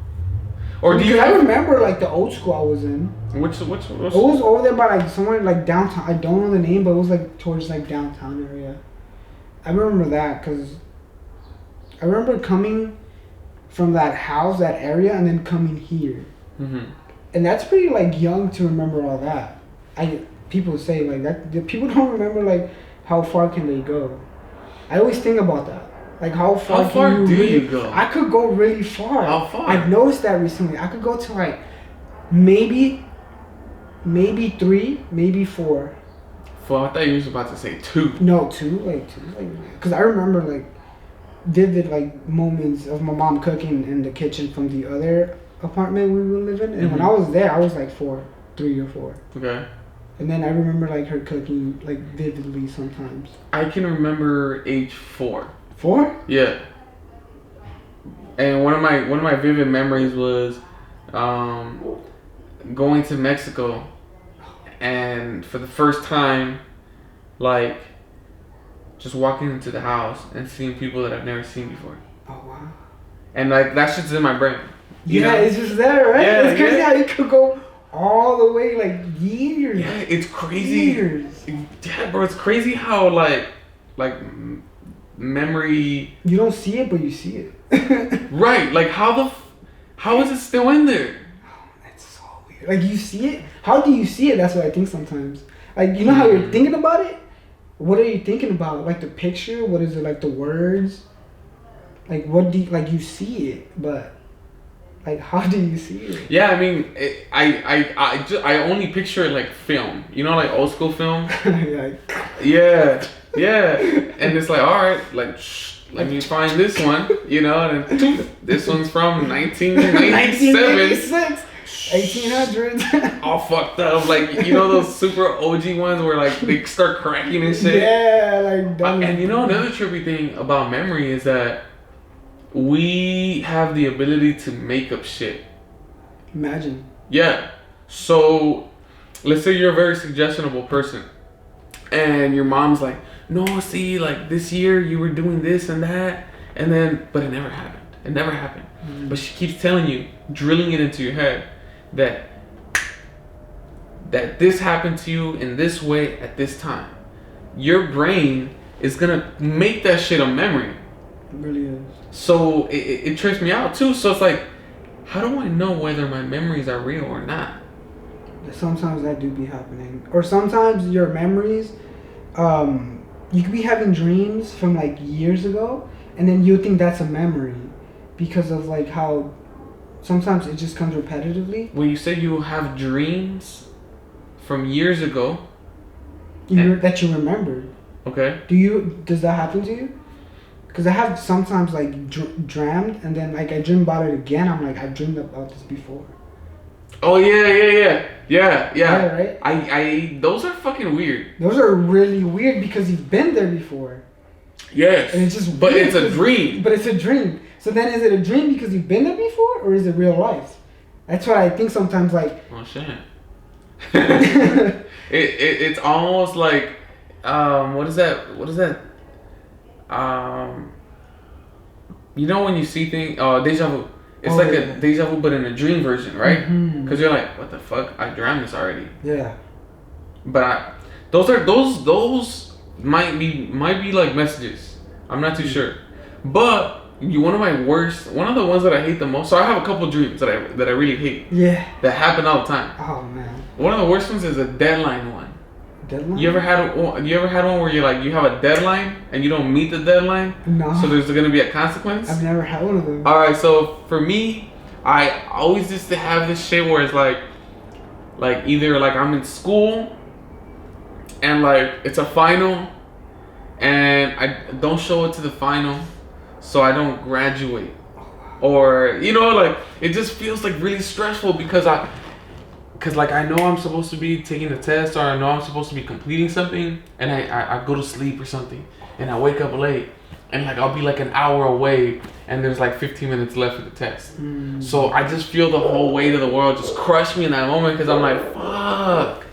A: Or do you?
B: I remember like the old school I was in.
A: Which?
B: It was over there by like somewhere like downtown. I don't know the name, but it was like towards like downtown area. I remember that because I remember coming from that house, that area, and then coming here. Mm-hmm. And that's pretty like young to remember all that. People say like that. People don't remember like how far can they go. I always think about that. Like how far
A: do you go?
B: I could go really far.
A: How far?
B: I've noticed that recently. I could go to like maybe 3, maybe 4.
A: Well, I thought you was about to say 2.
B: No, 2, like 2, like because I remember like vivid like moments of my mom cooking in the kitchen from the other apartment we were living, and when I was there, I was like 3 or 4.
A: Okay.
B: And then I remember like her cooking like vividly sometimes.
A: I can remember age 4.
B: 4?
A: Yeah. And one of my vivid memories was going to Mexico, and for the first time, like just walking into the house and seeing people that I've never seen before.
B: Oh wow.
A: And like that shit's in my brain.
B: You know? It's just there, right? Yeah, it's crazy how you could go all the way like years.
A: Yeah, it's crazy.
B: Years.
A: Yeah, bro, it's crazy how like memory.
B: You don't see it, but you see it.
A: Right, like how is it still in there?
B: Oh, that's so weird. Like you see it. How do you see it? That's what I think sometimes. Like you know how you're thinking about it. What are you thinking about? Like the picture? What is it? Like the words? Like what do you, like you see it, but like how do you see it?
A: Yeah, I mean, I only picture it like film. You know, like old school film. Yeah. And it's like, all right, like let me find this one. You know, and this one's from 1997.
B: 1800s.
A: All fucked up, like you know those super OG ones where like they start cracking and shit.
B: Yeah, like
A: and you know another trippy thing about memory is that we have the ability to make up shit.
B: Imagine.
A: Yeah. So let's say you're a very suggestionable person, and your mom's like, "No, see, like this year you were doing this and that," and then but it never happened. It never happened. Mm-hmm. But she keeps telling you, drilling it into your head, that this happened to you in this way at this time. Your brain is gonna make that shit a memory. It
B: really is.
A: So it trips me out too. So it's like, how do I know whether my memories are real or not?
B: Sometimes that do be happening, or sometimes your memories, you could be having dreams from like years ago, and then you think that's a memory, because of like how. Sometimes it just comes repetitively.
A: When you say you have dreams from years ago,
B: that you remembered.
A: Okay.
B: Does that happen to you? Because I have sometimes like dreamed, and then like I dream about it again. I'm like, I've dreamed about this before.
A: Oh yeah.
B: Yeah, right.
A: I those are fucking weird.
B: Those are really weird because you've been there before.
A: Yes.
B: And it's just.
A: But it's a dream.
B: But it's a dream. So then, is it a dream because you've been there before, or is it real life? That's what I think sometimes. Like.
A: Oh shit. It's almost like, what is that? You know when you see things, deja vu. It's like a deja vu, but in a dream version, right? Because you're like, what the fuck? I dreamt this already.
B: Yeah.
A: But those might be like messages. I'm not too sure. But one of the ones that I hate the most. So I have a couple dreams that I really hate.
B: Yeah.
A: That happen all the time.
B: Oh man.
A: One of the worst ones is a deadline one.
B: Deadline?
A: You ever had one where you're like, you have a deadline and you don't meet the deadline?
B: No.
A: So there's gonna be a consequence?
B: I've never had one of those.
A: Alright, so for me, I always used to have this shit where it's like either like I'm in school and like it's a final and I don't show it to the final, so I don't graduate. Or, you know, like it just feels like really stressful because like I know I'm supposed to be taking a test, or I know I'm supposed to be completing something, and I go to sleep or something, and I wake up late, and like I'll be like an hour away, and there's like 15 minutes left for the test. So I just feel the whole weight of the world just crush me in that moment, because I'm like, fuck,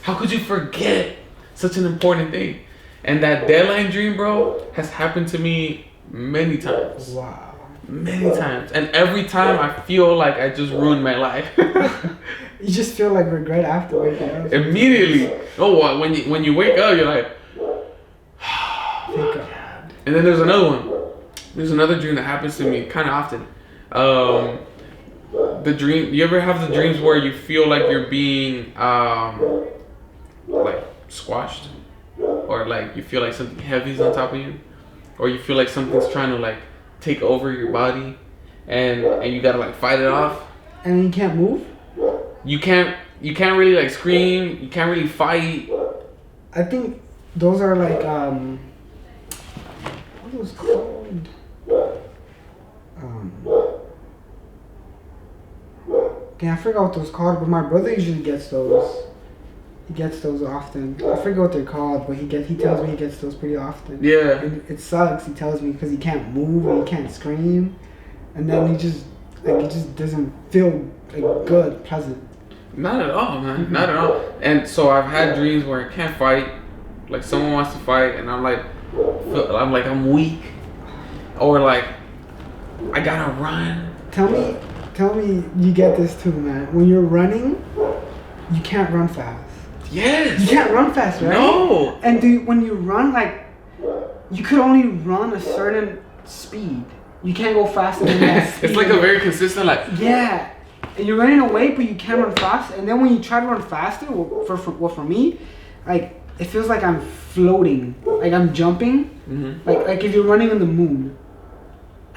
A: how could you forget such an important thing? And that deadline dream, bro, has happened to me many times.
B: Wow.
A: Many times. And every time I feel like I just ruined my life.
B: You just feel like regret after waking up.
A: Immediately. Oh, when you wake up, you're like,
B: Thank God.
A: and then there's another one. There's another dream that happens to me kind of often. The dream. You ever have the dreams where you feel like you're being like squashed, or like you feel like something heavy's on top of you, or you feel like something's trying to like take over your body, and you gotta like fight it off.
B: And you can't move?
A: You can't really like scream. You can't really fight.
B: I think those are like what are those called? Okay, I forgot what those called, but my brother usually gets those. He gets those often. I forget what they're called, but he tells me he gets those pretty often.
A: Yeah.
B: And it sucks. He tells me because he can't move and he can't scream, and then he just doesn't feel like good, pleasant.
A: Not at all, man. Not at all. And so I've had dreams where I can't fight. Like someone wants to fight, and I'm weak, or like I gotta run.
B: Tell me, you get this too, man. When you're running, you can't run fast.
A: Yes.
B: You can't run fast, right?
A: No.
B: And when you run, like, you could only run a certain speed. You can't go faster than that speed.
A: It's like a very consistent, like.
B: Yeah. And you're running away, but you can't run fast. And then when you try to run faster, for me, like, it feels like I'm floating. Like I'm jumping.
A: Mm-hmm.
B: Like if you're running on the moon.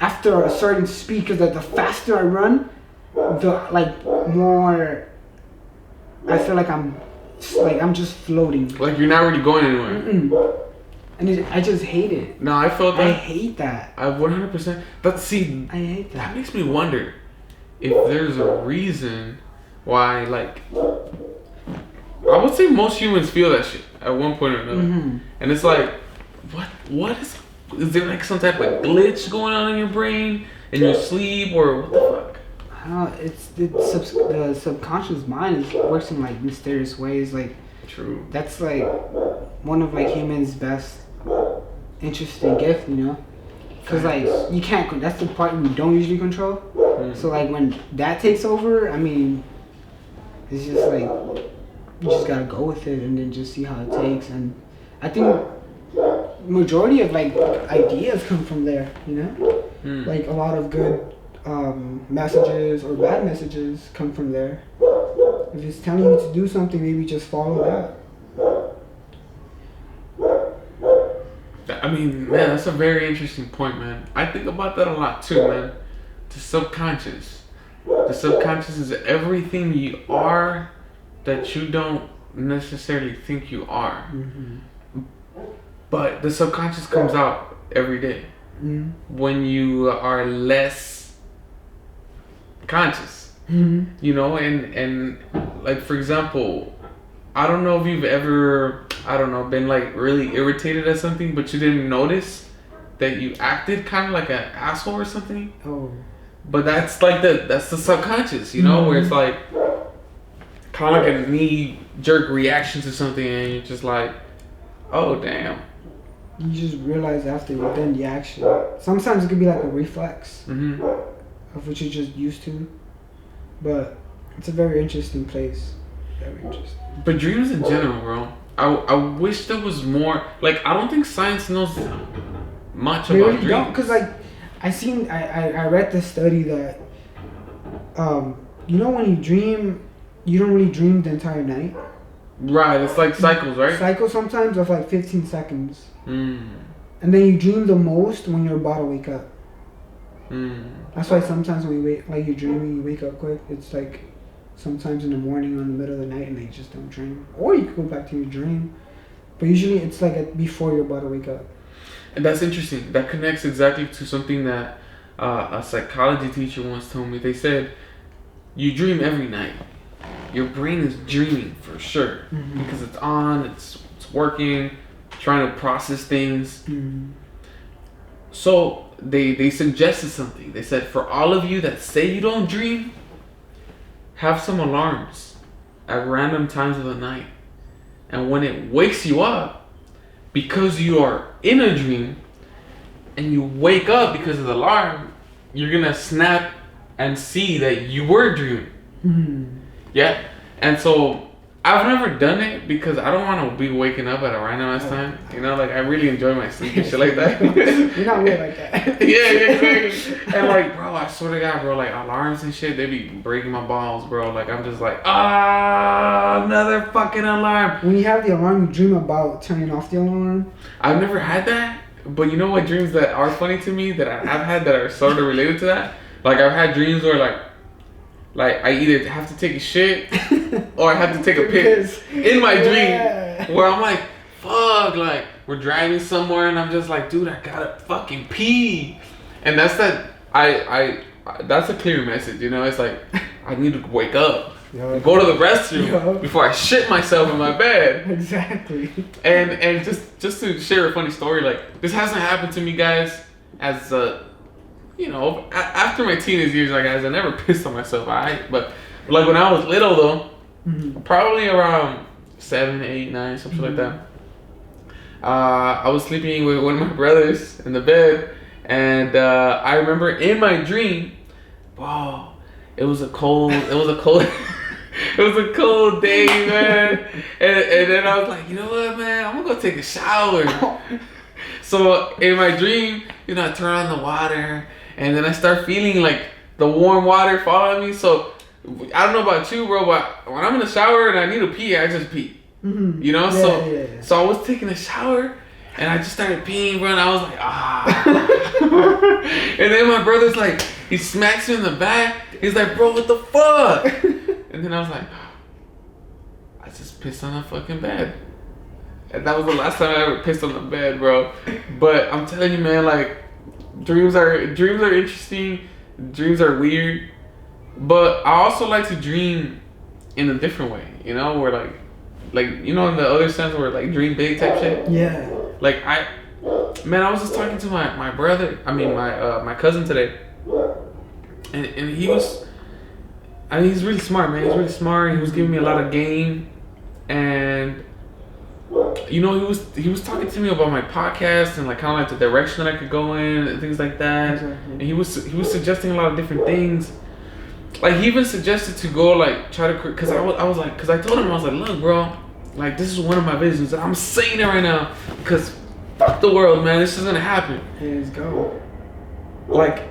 B: After a certain speed, because the faster I run, the more I feel like I'm just floating.
A: Like you're not really going anywhere.
B: And I just hate it.
A: No, I felt that.
B: I hate that.
A: I 100%. But see,
B: I hate that.
A: That makes me wonder if there's a reason why, like, I would say most humans feel that shit at one point or another.
B: Mm-hmm.
A: And it's like, what is there like some type of glitch going on in your brain, in your sleep, or what the fuck?
B: I don't know. The subconscious mind works in like mysterious ways. Like,
A: true.
B: That's like one of like humans' best interesting gift, you know? Because like you can't. That's the part we don't usually control. Mm-hmm. So like when that takes over, I mean, it's just like you just gotta go with it and then just see how it takes. And I think majority of like ideas come from there, you know? Like a lot of good messages or bad messages come from there. If it's telling you to do something, maybe just follow that.
A: I mean, man, that's a very interesting point, man. I think about that a lot too, man. The subconscious. The subconscious is everything you are that you don't necessarily think you are. Mm-hmm. But the subconscious comes out every day when you are less conscious. Mm-hmm. You know, and like for example, I don't know if you've ever, been like really irritated at something, but you didn't notice that you acted kind of like an asshole or something.
B: Oh.
A: But that's like that's the subconscious, you know, where it's like kind of like a knee-jerk reaction to something, and you're just like, oh damn.
B: You just realize after you've done the action. Sometimes it could be like a reflex of what you're just used to. But it's a very interesting place. Very interesting.
A: But dreams in general, bro. I wish there was more. Like, I don't think science knows much about dreams. Don't,
B: because like I read this study that you know when you dream, you don't really dream the entire night.
A: Right, it's like cycles, right?
B: Cycles sometimes of like 15 seconds. And then you dream the most when you're about to wake up. That's why sometimes when you wake, like you're dreaming, you wake up quick. It's like sometimes in the morning or in the middle of the night, and then you just don't dream. Or you can go back to your dream, but usually it's like before you're about to wake up.
A: And that's interesting. That connects exactly to something that a psychology teacher once told me. They said, you dream every night. Your brain is dreaming for sure because it's on, it's working, trying to process things. So they suggested something. They said, for all of you that say you don't dream, have some alarms at random times of the night. And when it wakes you up, because you are in a dream, and you wake up because of the alarm, you're gonna snap and see that you were dreaming. Yeah, and so I've never done it because I don't want to be waking up at a random ass time. You know, like I really enjoy my sleep and shit like that.
B: You're not weird like that.
A: Yeah, exactly. And like, bro, I swear to God, bro, like alarms and shit, they be breaking my balls, bro. Like I'm just like, another fucking alarm.
B: When you have the alarm, you dream about turning off the alarm.
A: I've never had that, but you know what dreams that are funny to me that I've had that are sort of related to that? Like I've had dreams where like I either have to take a shit or I have to take a piss in my dream where I'm like, fuck, like we're driving somewhere and I'm just like, dude, I gotta fucking pee. And that's I that's a clear message, you know? It's like I need to wake up, go to the restroom before I shit myself in my bed.
B: Exactly.
A: And just to share a funny story, like this hasn't happened to me, guys, as you know, after my teenage years, like guys, I never pissed on myself, alright? But like when I was little though, probably around 7, 8, 9, something like that. I was sleeping with one of my brothers in the bed, and I remember in my dream, wow, it was a cold it was a cold day, man. And then I was like, you know what, man, I'm gonna go take a shower. So in my dream, you know, I turn on the water. And then I start feeling like the warm water fall on me. So I don't know about you, bro, but when I'm in the shower and I need to pee, I just pee. You know? So I was taking a shower and I just started peeing, bro. And I was like, And then my brother's like, he smacks me in the back. He's like, bro, what the fuck? And then I was like, I just pissed on the fucking bed. And that was the last time I ever pissed on the bed, bro. But I'm telling you, man, like, dreams are interesting, dreams are weird, but I also like to dream in a different way, you know, where like you know, in the other sense where like dream big type shit.
B: Yeah.
A: Like I was just talking to my brother, my cousin today, and he was, I mean, he's really smart, man. He's really smart. He was giving me a lot of game, and you know, he was talking to me about my podcast and like kind of like the direction that I could go in and things like that. Exactly. And he was suggesting a lot of different things. Like he even suggested to go like try to, cause I was like, cause I told him, I was like, look, bro, like this is one of my visions and I'm saying it right now, cause fuck the world, man, this is gonna happen.
B: Let's go.
A: Like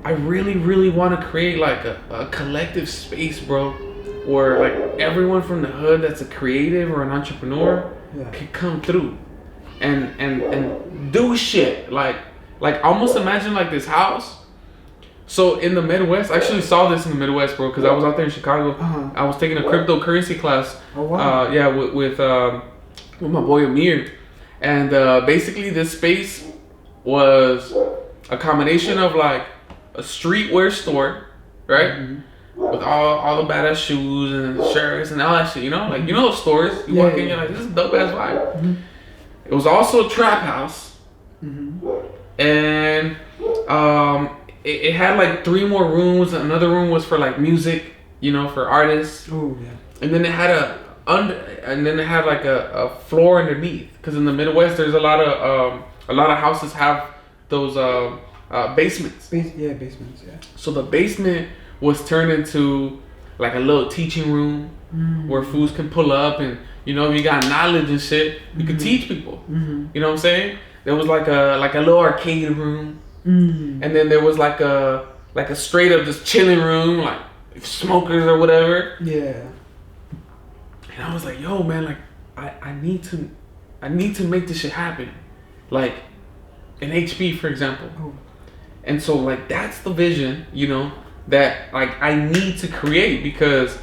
A: I really want to create like a collective space, bro, where like everyone from the hood that's a creative or an entrepreneur can come through and do shit. Like almost imagine like this house. So in the Midwest, I actually saw this in the Midwest, bro, because I was out there in Chicago. I was taking a cryptocurrency class.
B: Oh wow.
A: With my boy Amir, and basically this space was a combination of like a streetwear store, right? With all the badass shoes and shirts and all that shit, you know? Like, you know those stores? You walk in, you're like, this is a dope ass vibe. It was also a trap house. And it had like 3 more rooms. Another room was for like music, you know, for artists.
B: Oh, yeah.
A: And then it had like a floor underneath. Because in the Midwest, there's a lot of houses have those basements.
B: Basements, yeah.
A: So the basement was turned into like a little teaching room where fools can pull up, and you know, if you got knowledge and shit, you could teach people. You know what I'm saying? There was like a little arcade room, and then there was like a straight up just chilling room, like smokers or whatever.
B: Yeah.
A: And I was like, yo, man, like I need to make this shit happen, like in HP, for example. And so like that's the vision, you know, that like I need to create, because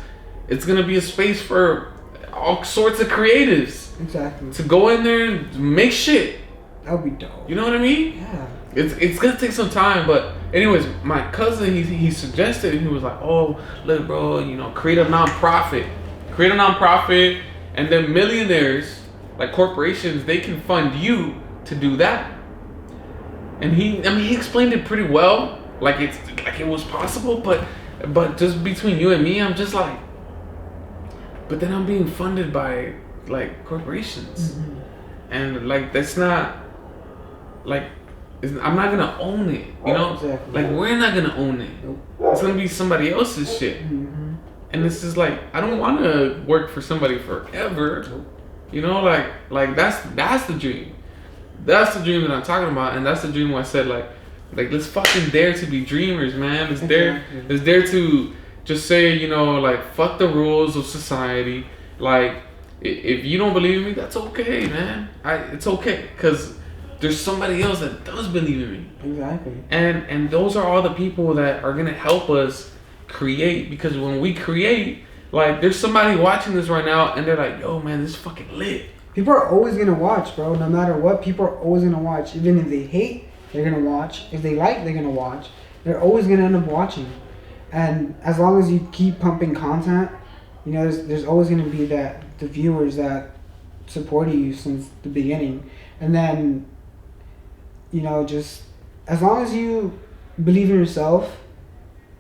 A: it's gonna be a space for all sorts of creatives.
B: Exactly.
A: To go in there and make shit.
B: That would be dope.
A: You know what I mean?
B: Yeah.
A: It's gonna take some time, but anyways, my cousin he suggested, and he was like, oh, look, bro, you know, create a nonprofit, and then millionaires, like corporations, they can fund you to do that. And he explained it pretty well, like it was possible, but just between you and me, I'm just like, but then I'm being funded by like corporations, and like that's not like I'm not gonna own it. You know,
B: Exactly.
A: like we're not gonna own it.
B: Nope.
A: It's gonna be somebody else's shit.
B: Mm-hmm.
A: And this is like I don't want to work for somebody forever.
B: Nope.
A: You know, like that's the dream. That's the dream that I'm talking about, and that's the dream where I said like let's fucking dare to be dreamers, man. Let's dare to just say, you know, like fuck the rules of society. Like if you don't believe in me, that's okay, man. It's okay, cause there's somebody else that does believe in me.
B: Exactly.
A: And those are all the people that are gonna help us create, because when we create, like there's somebody watching this right now and they're like, yo man, this is fucking lit.
B: People are always gonna watch, bro. No matter what, people are always gonna watch. Even if they hate, they're gonna watch. If they like, they're gonna watch. They're always gonna end up watching. And as long as you keep pumping content, you know, there's always gonna be the viewers that supported you since the beginning. And then, you know, just as long as you believe in yourself,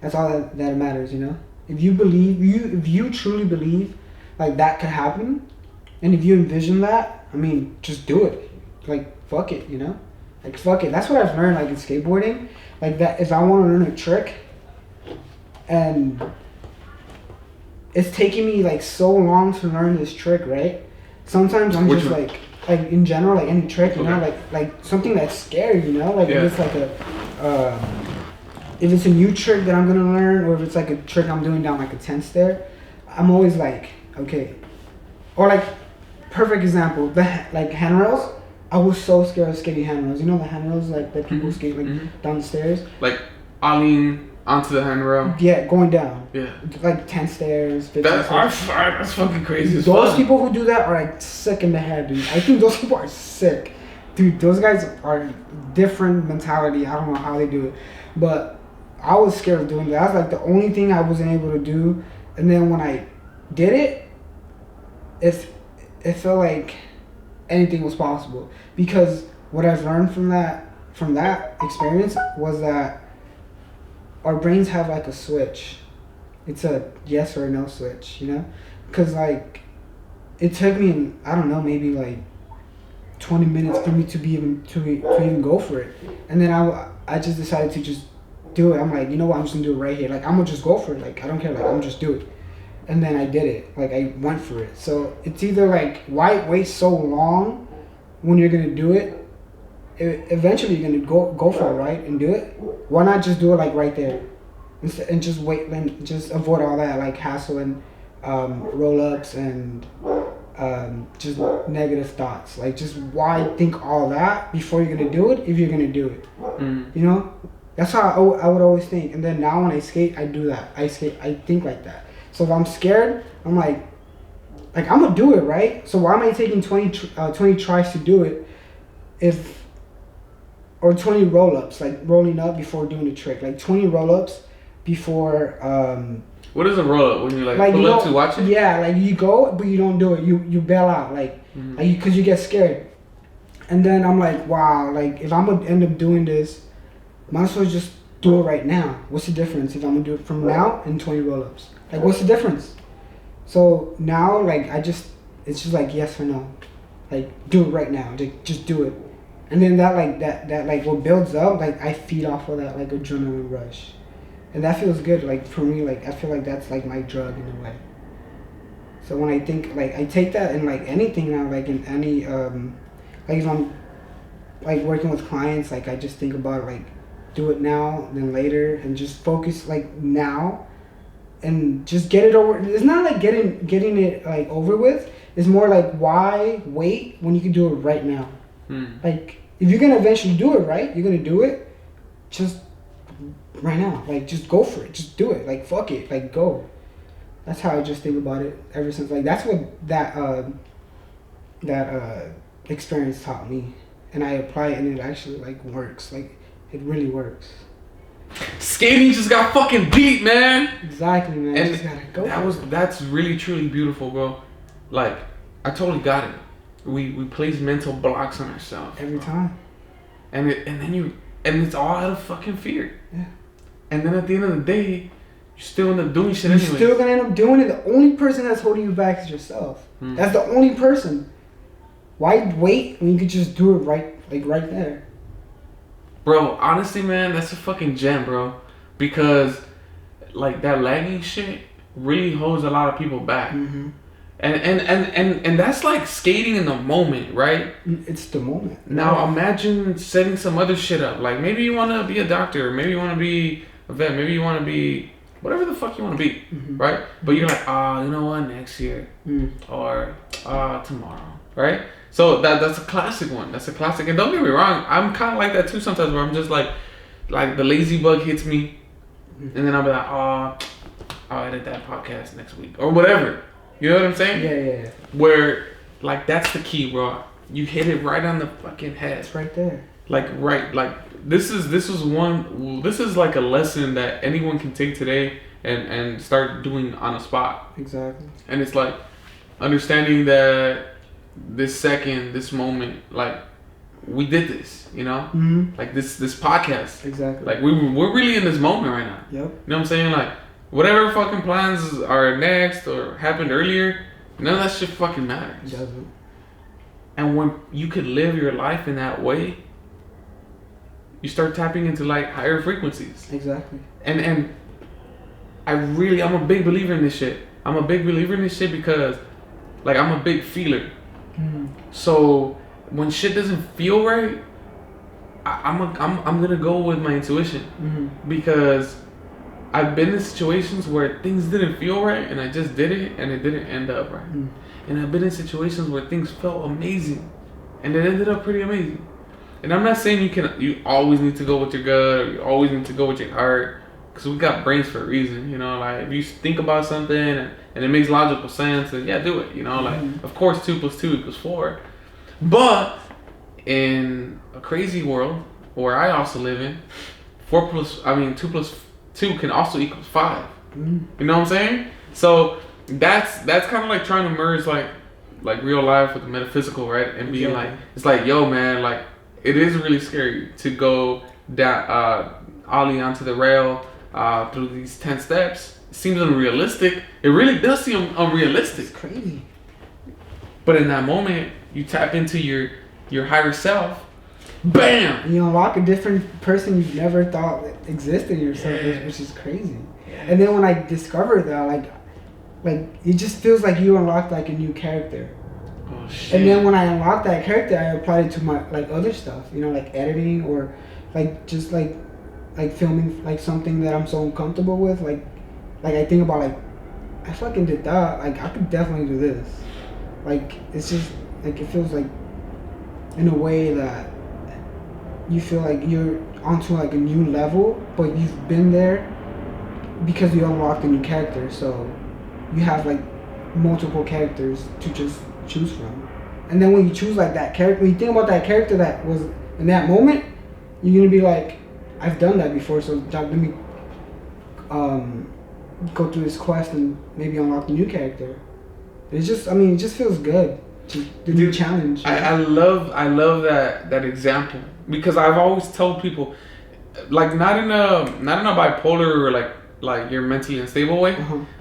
B: that's all that matters, you know? If you truly believe like that could happen, and if you envision that, I mean, just do it. Like, fuck it, you know? Like, fuck it. That's what I've learned, like, in skateboarding. Like, that if I want to learn a trick, and it's taking me, like, so long to learn this trick, right? Sometimes I'm just, like, in general, like, any trick, you know? Like, something that's scary, you know? Like, if it's, like, if it's a new trick that I'm going to learn, or if it's, like, a trick I'm doing down, like, a 10 stair, I'm always, like, okay. Or, like, perfect example, like handrails. I was so scared of skating handrails. You know the handrails like that people skate like down the stairs.
A: Like ollie onto the handrail.
B: Yeah, going down.
A: Yeah.
B: Like 10 stairs. 15
A: That's fucking crazy.
B: Those people who do that are like sick in the head, dude. I think those people are sick, dude. Those guys are different mentality. I don't know how they do it, but I was scared of doing that. That's like the only thing I wasn't able to do. And then when I did it, it felt like anything was possible, because what I've learned from that experience was that our brains have like a switch. It's a yes or a no switch, you know? Because like it took me, I don't know, maybe like 20 minutes for me to even go for it, and then I just decided to just do it. I'm like, you know what? I'm just gonna do it right here. Like I'm gonna just go for it. Like I don't care. Like I'm gonna just do it. And then I did it. Like I went for it. So it's either like, why wait so long when you're gonna do it? Eventually you're gonna go for it, right, and do it. Why not just do it like right there, and just wait and just avoid all that like hassle and roll ups and just negative thoughts. Like just why think all that before you're gonna do it if you're gonna do it? You know, that's how I would always think. And then now when I skate, I do that. I think like that. So if I'm scared, I'm like I'm gonna do it, right? So why am I taking 20 tries to do it, or 20 roll-ups, like rolling up before doing the trick, like 20 roll-ups before.
A: What is a roll-up when you like pull up to watch it?
B: Yeah, like you go, but you don't do it. You bail out, like because you get scared. And then I'm like, wow, like if I'm gonna end up doing this, might as well just do it right now. What's the difference if I'm gonna do it from now and 20 roll-ups? Like, what's the difference? So now, like, it's just like yes or no. Like, do it right now. Just do it. And then that what builds up, like, I feed off of that, like, adrenaline rush. And that feels good. Like, for me, like, I feel like that's, like, my drug in a way. So when I think, like, I take that in, like, anything now, like, in any, like, if I'm, like, working with clients, like, I just think about, like, do it now, then later, and just focus, like, now. And just get it over. It's not like getting it like over with. It's more like, why wait when you can do it right now? Like if you're gonna eventually do it, right? You're gonna do it. Just right now. Like just go for it. Just do it. Like fuck it. Like go. That's how I just think about it ever since. Like that's what that experience taught me, and I apply it, and it actually like works. Like it really works.
A: Skating just got fucking beat, man.
B: Exactly, man.
A: And
B: just gotta go.
A: That's really truly beautiful, bro. Like I totally got it. We place mental blocks on ourselves
B: every time,
A: and it's all out of fucking fear.
B: Yeah.
A: And then at the end of the day, you still end up doing shit anyway.
B: You're still gonna end up doing it. The only person that's holding you back is yourself. That's the only person. Why wait when you could just do it right there?
A: Bro, honestly, man, that's a fucking gem, bro. Because, like, that lagging shit really holds a lot of people back.
B: Mm-hmm.
A: And that's like skating in the moment, right?
B: It's the moment.
A: Now imagine setting some other shit up. Like maybe you want to be a doctor, maybe you want to be a vet, maybe you want to be whatever the fuck you want to be, right? But you're like, you know what, next year or tomorrow, right? So that's a classic one. That's a classic. And don't get me wrong, I'm kind of like that too sometimes, where I'm just like the lazy bug hits me, and then I'll be like, I'll edit that podcast next week or whatever. You know what I'm saying?
B: Yeah.
A: Where, like, that's the key, bro. You hit it right on the fucking head.
B: It's right there.
A: Like, this is like a lesson that anyone can take today and start doing on the spot.
B: Exactly.
A: And it's like understanding that this second, this moment, like, we did this, you know?
B: Mm-hmm.
A: Like, this podcast.
B: Exactly.
A: Like, we're really in this moment right now.
B: Yep.
A: You know what I'm saying? Like, whatever fucking plans are next or happened earlier, none of that shit fucking matters.
B: It doesn't. And
A: when you could live your life in that way, you start tapping into like higher frequencies.
B: Exactly.
A: And I'm a big believer in this shit. I'm a big believer in this shit because, like, I'm a big feeler.
B: Mm-hmm.
A: So when shit doesn't feel right, I'm gonna go with my intuition because I've been in situations where things didn't feel right and I just did it and it didn't end up right. And I've been in situations where things felt amazing and it ended up pretty amazing. And I'm not saying you always need to go with your gut or you always need to go with your heart, because we got brains for a reason, you know. Like, if you think about something and it makes logical sense, then yeah, do it, you know. Like, of course 2 + 2 = 4. But in a crazy world where I also live in, 2 + 2 can also equal 5. You know what I'm saying? So that's kind of like trying to merge like real life with the metaphysical, right? And being like, it's like, yo, man, like, it is really scary to go down ollie onto the rail through these 10 steps. It seems unrealistic. It really does seem unrealistic.
B: It's crazy.
A: But in that moment, you tap into your higher self. Bam!
B: You unlock a different person you've never thought existed in yourself, which is crazy. And then when I discovered that, like it just feels like you unlocked like a new character.
A: Oh shit!
B: And then when I unlocked that character, I applied it to my like other stuff, you know, like editing or like just like filming like something that I'm so uncomfortable with. Like I think about like I fucking did that. Like I could definitely do this. Like it's just like it feels like in a way that you feel like you're onto like a new level, but you've been there because you unlocked a new character. So you have like multiple characters to just choose from. And then when you choose like that character, when you think about that character that was in that moment, you're gonna be like, I've done that before, so let me go through this quest and maybe unlock a new character. It's just, I mean, it just feels good. The new challenge.
A: I love that example, because I've always told people, like, not in a bipolar or like you're mentally unstable way,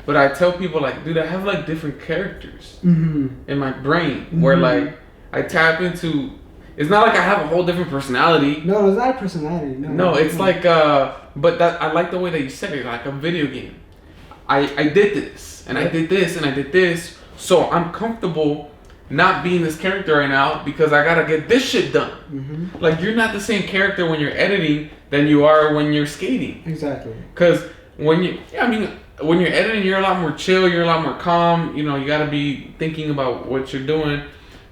A: but I tell people like, dude, I have like different characters in my brain where like I tap into. It's not like I have a whole different personality.
B: No, it's not a personality.
A: No, it's like but that I like the way that you said it, like a video game. I did this and I did this and I did this, so I'm comfortable not being this character right now because I gotta get this shit done. Like, you're not the same character when you're editing than you are when you're skating.
B: Exactly.
A: Because when you're editing, you're a lot more chill, you're a lot more calm. You know, you gotta be thinking about what you're doing.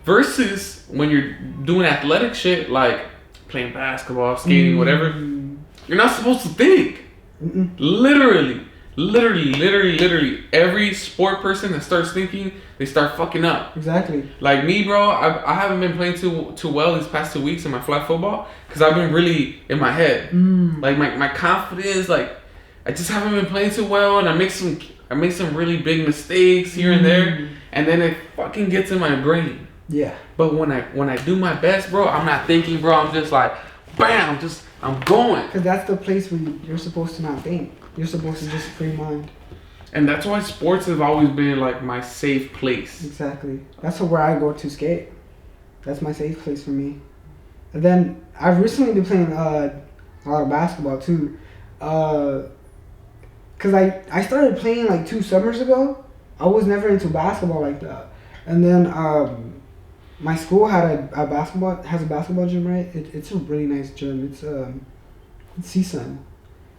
A: Versus when you're doing athletic shit like playing basketball, skating, whatever, you're not supposed to think. Literally, every sport person that starts thinking, they start fucking up.
B: Exactly.
A: Like me, bro, I haven't been playing too well these past 2 weeks in my flag football because I've been really in my head. Like my confidence, like I just haven't been playing too well, and I make some really big mistakes here and there, and then it fucking gets in my brain.
B: Yeah.
A: But when I do my best, bro, I'm not thinking, bro. I'm just like, bam, I'm going.
B: Because that's the place where you're supposed to not think. You're supposed to just free mind.
A: And that's why sports have always been like my safe place.
B: Exactly. That's where I go to skate. That's my safe place for me. And then I've recently been playing a lot of basketball too. Cause I started playing like 2 summers ago. I was never into basketball like that. And then my school had a basketball gym, right? It's a really nice gym. It's CSUN.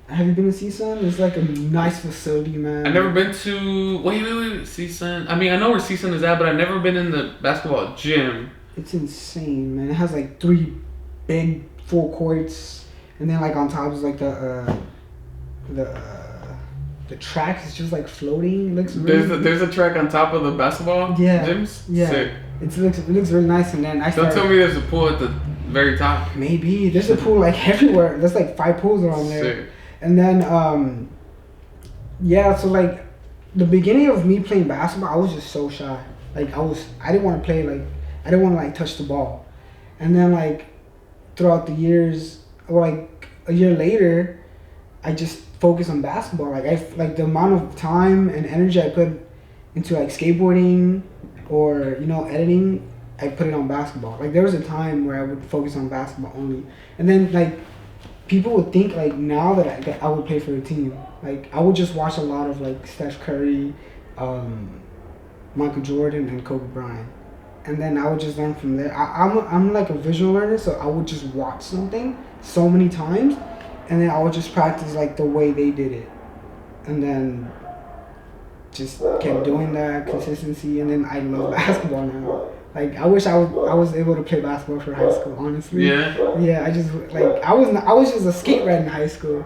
B: Have you been to CSUN? It's like a nice facility, man.
A: I've never been to. Wait. CSUN. I mean, I know where CSUN is at, but I've never been in the basketball gym.
B: It's insane, man. It has like 3 big full courts, and then like on top is like the track is just like floating. It looks really.
A: There's a track on top of the basketball gyms.
B: Yeah.
A: Sick.
B: It looks really nice, and then
A: Don't tell me there's a pool at the very top.
B: Maybe there's a pool like everywhere. There's like 5 pools around there.
A: Sick.
B: And then so like the beginning of me playing basketball, I was just so shy. Like I didn't want to play, like I didn't want to like touch the ball. And then like throughout the years, or like a year later, I just focused on basketball. Like the amount of time and energy I put into like skateboarding or editing, I put it on basketball. Like there was a time where I would focus on basketball only, and then like people would think like now that I would play for a team. Like I would just watch a lot of like Steph Curry, Michael Jordan, and Kobe Bryant, and then I would just learn from there. I'm like a visual learner, so I would just watch something so many times, and then I would just practice like the way they did it, and then just kept doing that consistency, and then I love basketball now. Like I wish I was able to play basketball for high school, honestly.
A: Yeah.
B: Yeah, I was just a skate rat in high school,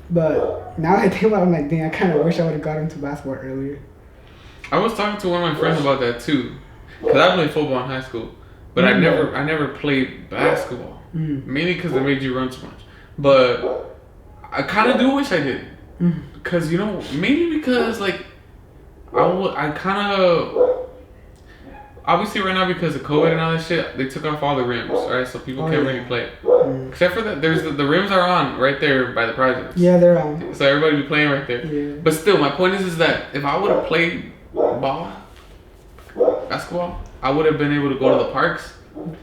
B: but now that I think about it, I'm like, dang, I kind of wish I would have got into basketball earlier.
A: I was talking to one of my friends about that too, cause I played football in high school, but I never played basketball, mainly because it made you run too much. But I kind of do wish I did, cause mainly because like I kind of. Obviously, right now because of COVID and all that shit, they took off all the rims, right? So people can't really play. Except for that, there's the rims are on right there by the projects.
B: Yeah, they're on.
A: So everybody be playing right there.
B: Yeah.
A: But still, my point is that if I would have played basketball, I would have been able to go to the parks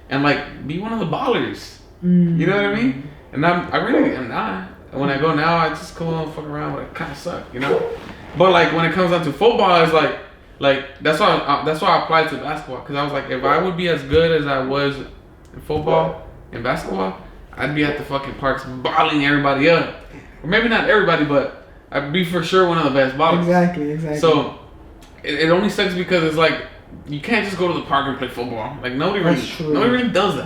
A: and like be one of the ballers. You know what I mean? And I really am not. And when I go now, I just go and fuck around, but I kind of suck, But like when it comes down to football, it's like that's why I applied to basketball, because I was like, if I would be as good as I was in football and basketball, I'd be at the fucking parks balling everybody up, or maybe not everybody, but I'd be for sure one of the best ballers.
B: Exactly.
A: So it only sucks because it's like you can't just go to the park and play football. Like nobody really does that.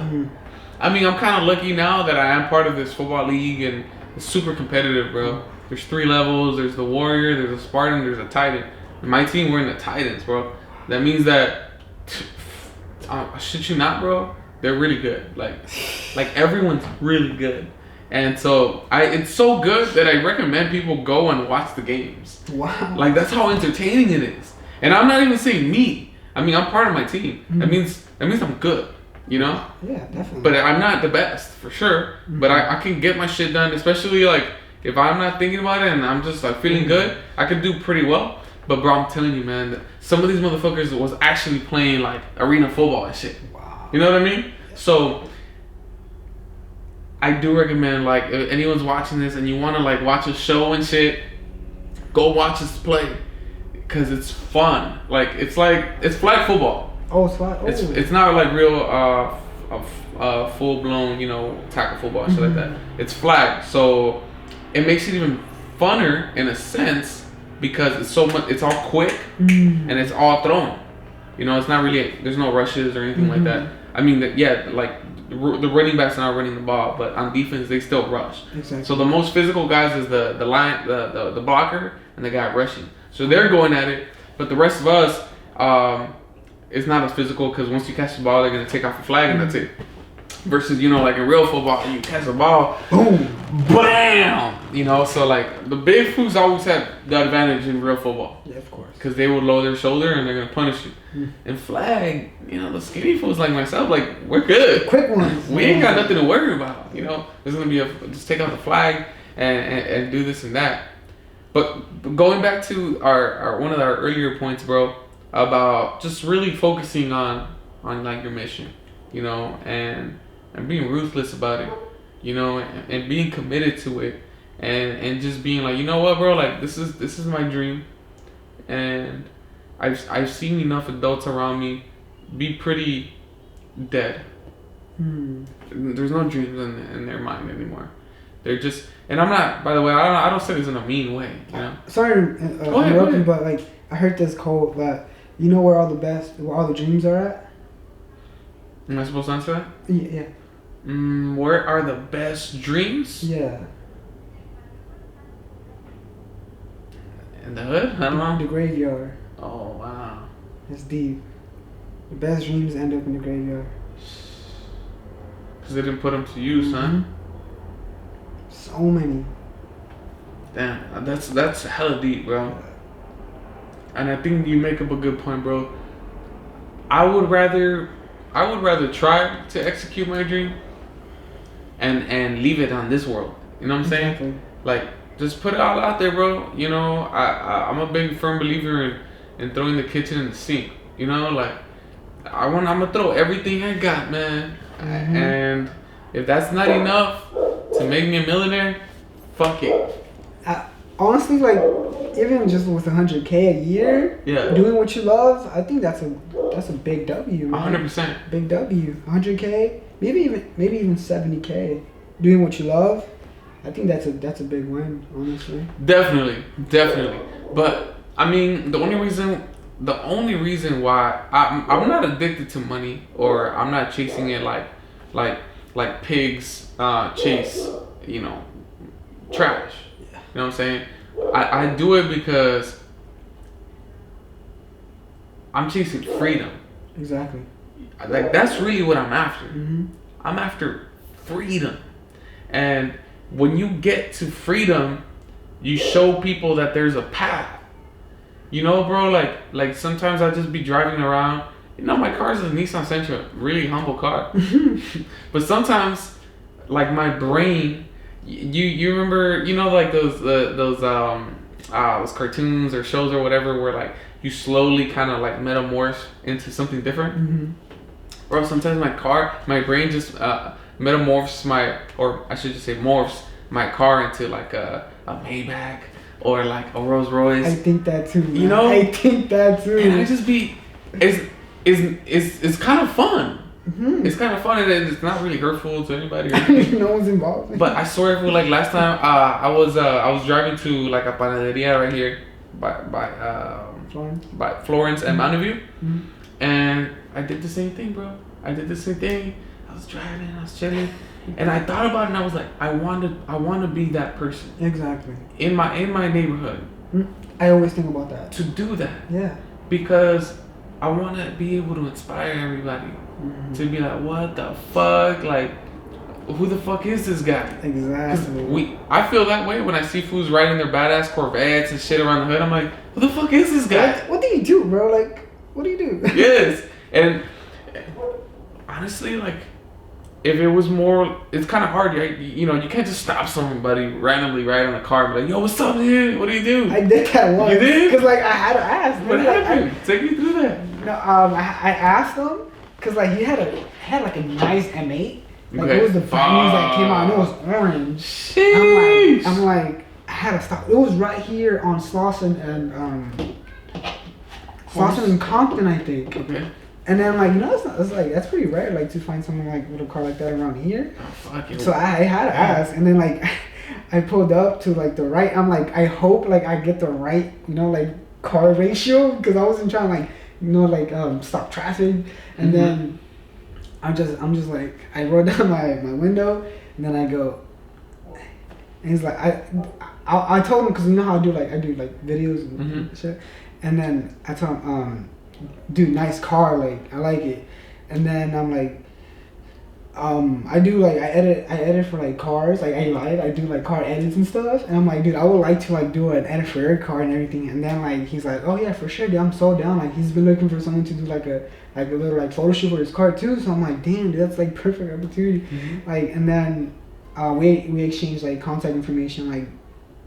A: I mean, I'm kind of lucky now that I am part of this football league, and it's super competitive, bro. There's 3 levels. There's the Warrior, there's a Spartan, there's a Titan. My team, we're in the Titans, bro. That means that, I shit you not, bro, they're really good. Like everyone's really good. And so it's so good that I recommend people go and watch the games.
B: Wow.
A: Like that's how entertaining it is. And I'm not even saying me. I mean, I'm part of my team. That means I'm good,
B: Yeah, definitely.
A: But I'm not the best, for sure. But I can get my shit done, especially like if I'm not thinking about it and I'm just like feeling good, I can do pretty well. But bro, I'm telling you, man, some of these motherfuckers was actually playing like arena football and shit.
B: Wow.
A: You know what I mean? So I do recommend, like, if anyone's watching this and you want to like watch a show and shit, go watch us play, cause it's fun. Like it's flag football.
B: Oh, it's flag. Oh.
A: It's not like real full blown tackle football and shit like that. It's flag, so it makes it even funner in a sense. Because it's so much, it's all quick and it's all thrown. It's not really, there's no rushes or anything like that. I mean, like the running backs are not running the ball, but on defense they still rush.
B: Exactly.
A: So the most physical guys is the line, the blocker and the guy rushing. So they're going at it, but the rest of us, it's not as physical because once you catch the ball, they're gonna take off the flag and that's it. Versus, like in real football, you catch the ball, boom, bam! So like the big fools always have the advantage in real football.
B: Yeah, of course.
A: Because they will lower their shoulder and they're gonna punish you. In flag, the skinny fools like myself, like we're good.
B: The quick ones.
A: We ain't got nothing to worry about. There's gonna be just take out the flag and do this and that. But going back to our one of our earlier points, bro, about just really focusing on like your mission, and and being ruthless about it, you know, and being committed to it, and just being like, you know what, bro, like this is my dream, and I've seen enough adults around me be pretty dead. There's no dreams in their mind anymore. They're just, and I'm not. By the way, I don't say this in a mean way, you know.
B: Sorry to interrupt you, but like I heard this quote that you know where all the dreams are at.
A: Am I supposed to answer that?
B: Yeah.
A: Where are the best dreams?
B: Yeah.
A: In the hood? I don't know.
B: The graveyard.
A: Oh wow.
B: It's deep. The best dreams end up in the graveyard.
A: Because they didn't put them to use, huh?
B: So many.
A: Damn, that's hella deep, bro. And I think you make up a good point, bro. I would rather try to execute my dream and leave it on this world. You know what I'm saying?
B: Exactly.
A: Like, just put it all out there, bro. You know, I'm a big firm believer in throwing the kitchen in the sink. You know, like I'm gonna throw everything I got, man. And if that's not enough to make me a millionaire, fuck it.
B: Honestly, like even just with $100K a year, doing what you love, I think that's a big W, man.
A: 100%.
B: Big W. 100K, maybe even 70K. Doing what you love, I think that's a big win, honestly.
A: Definitely. But I mean, the only reason why I'm not addicted to money, or I'm not chasing it like pigs chase, you know, trash. You know what I'm saying? I do it because I'm chasing freedom.
B: Exactly.
A: Like that's really what I'm after. I'm after freedom. And when you get to freedom, you show people that there's a path. You know, bro, like sometimes I just be driving around. You know, my car's a Nissan Sentra, really humble car. But sometimes, like my brain, you remember, you know, like those cartoons or shows or whatever, where like you slowly kind of like metamorph into something different. Or sometimes my brain just metamorphs morphs my car into like a Maybach or like a Rolls Royce.
B: I think that too, man.
A: You know,
B: I think that too.
A: And I just it's kind of fun. It's kind of fun, and it's not really hurtful to anybody.
B: No one's involved.
A: But I swear, if like last time, I was driving to like a panaderia right here by Florence and Mountain View, and I did the same thing, bro. I was driving, I was chilling, and I thought about it, and I was like, I want to be that person.
B: Exactly.
A: In my neighborhood.
B: I always think about that.
A: To do that.
B: Yeah.
A: Because I want to be able to inspire everybody to be like, what the fuck? Like, who the fuck is this guy?
B: Exactly.
A: I feel that way when I see fools riding their badass Corvettes and shit around the hood. I'm like, who the fuck is this guy?
B: What do you do, bro? Like, what do you do?
A: Yes. And honestly, like, if it was more, it's kind of hard. You know, you can't just stop somebody randomly riding a car and be like, yo, what's up, dude? What do you do?
B: I did that once.
A: You did?
B: Because, like, I had to ask.
A: What happened? Take me through that.
B: No, I asked him, because, like, he had like a nice M8. Like, it was the brand news that came out, and it was orange.
A: Sheesh.
B: I'm like, I had to stop. It was right here on Slauson and Compton, I think.
A: Okay.
B: And then, like, you know, that's pretty rare, like, to find someone, like, with a car like that around here.
A: Oh, fuck it.
B: So I had to ask. And then, like, I pulled up to, like, the right. I'm like, I hope, like, I get the right, you know, like, car ratio. Because I wasn't trying to, like, you know, like, stop traffic. And then I'm just like, I roll down my window. And then I go. And he's like, I told him, because you know how I do videos and shit. And then I told him, dude, nice car, like, I like it. And then I'm like, I edit for, like, cars, like, I do, like, car edits and stuff. And I'm like, dude, I would like to, like, do an edit for your car and everything. And then, like, he's like, oh yeah, for sure, dude, I'm so down. Like, he's been looking for someone to do, like a little, like, photo shoot for his car too. So I'm like, damn, dude, that's, like, perfect opportunity. Like, and then we exchanged, like, contact information, like,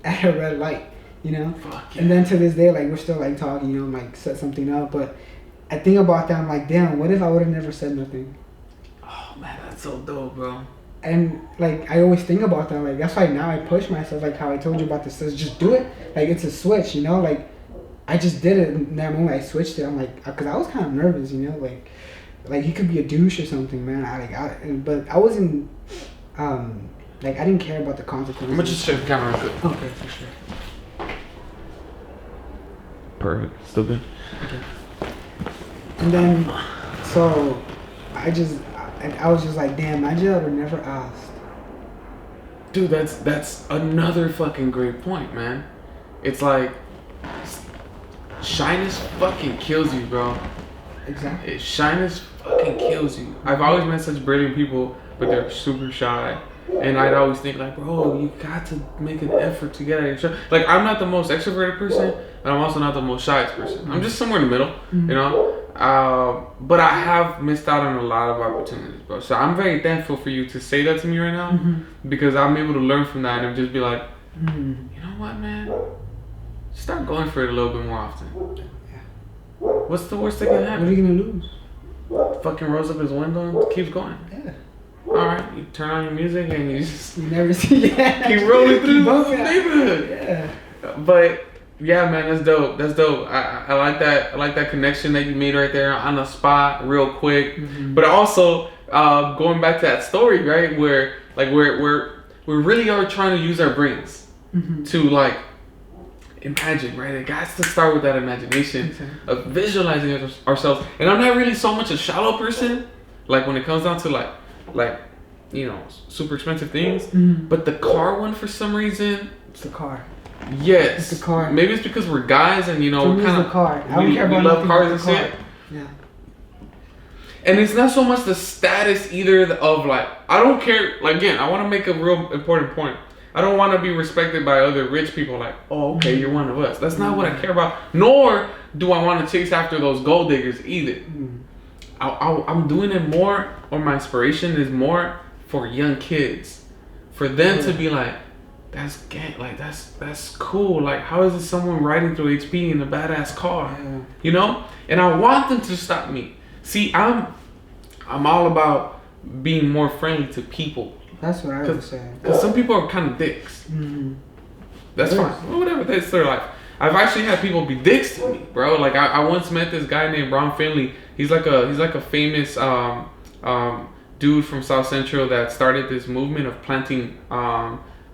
B: at a red light, you know.
A: Fuck yeah.
B: And then to this day, like, we're still, like, talking, you know, like, set something up. But I think about that, I'm like, damn, what if I would have never said nothing?
A: Oh man, That's so dope, bro.
B: And like I always think about that. Like that's why now I push myself. Like how I told you about this. Just do it. Like it's a switch, you know. Like I just did it in that moment. I switched it. I'm like, cause I was kind of nervous, you know. Like he could be a douche or something, man. But I wasn't. Like I didn't care about the consequences.
A: I'm gonna just check the camera real quick.
B: Okay, for sure.
A: Perfect. Still good.
B: Okay. And then, so I was just like, damn, I just would never asked.
A: Dude, that's another fucking great point, man. It's like shyness fucking kills you, bro.
B: Exactly.
A: Shyness fucking kills you. I've always met such brilliant people, but they're super shy. And I'd always think like, bro, you got to make an effort to get out of your shell. Like, I'm not the most extroverted person, and I'm also not the most shyest person. I'm just somewhere in the middle, you know? But I have missed out on a lot of opportunities, bro. So I'm very thankful for you to say that to me right now, because I'm able to learn from that and just be like, you know what, man? Start going for it a little bit more often.
B: Yeah.
A: What's the worst that can happen?
B: What are you gonna lose?
A: Fucking rolls up his window and keeps going.
B: Yeah.
A: Alright, you turn on your music and you just
B: You never see. Yeah.
A: keep rolling through the
B: bumping.
A: neighborhood.
B: Yeah.
A: But yeah, man, that's dope. That's dope. I like that. I like that connection that you made right there on the spot, real quick. But also going back to that story, right, where like we really are trying to use our brains to like imagine, right? It has to start with that imagination of visualizing ourselves. And I'm not really so much a shallow person, like when it comes down to like you know, super expensive things. But the car one, for some reason,
B: It's the car.
A: yes,
B: It's the car.
A: Maybe it's because we're guys and you know,
B: For
A: we're
B: me,
A: kind
B: it's
A: of
B: the car. I don't care
A: we
B: about
A: love
B: nothing
A: cars
B: but
A: and
B: the
A: shit.
B: car. Yeah.
A: And it's not so much the status either of like, I don't care. Like, again, I want to make a real important point. I don't want to be respected by other rich people. Like, oh, okay, you're one of us. That's not what I care about. Nor do I want to chase after those gold diggers either. I'm doing it more, or my inspiration is more for young kids, for them to be like, that's gang, like that's cool. Like, how is it someone riding through HP in a badass car?
B: Yeah.
A: You know? And I want them to stop me. See, I'm all about being more friendly to people.
B: That's what I was saying.
A: Because some people are kind of dicks. That's
B: Yes.
A: fine. Well, whatever. That's their life. I've actually had people be dicks to me, bro. Like I once met this guy named Ron Finley. He's like a famous dude from South Central that started this movement of planting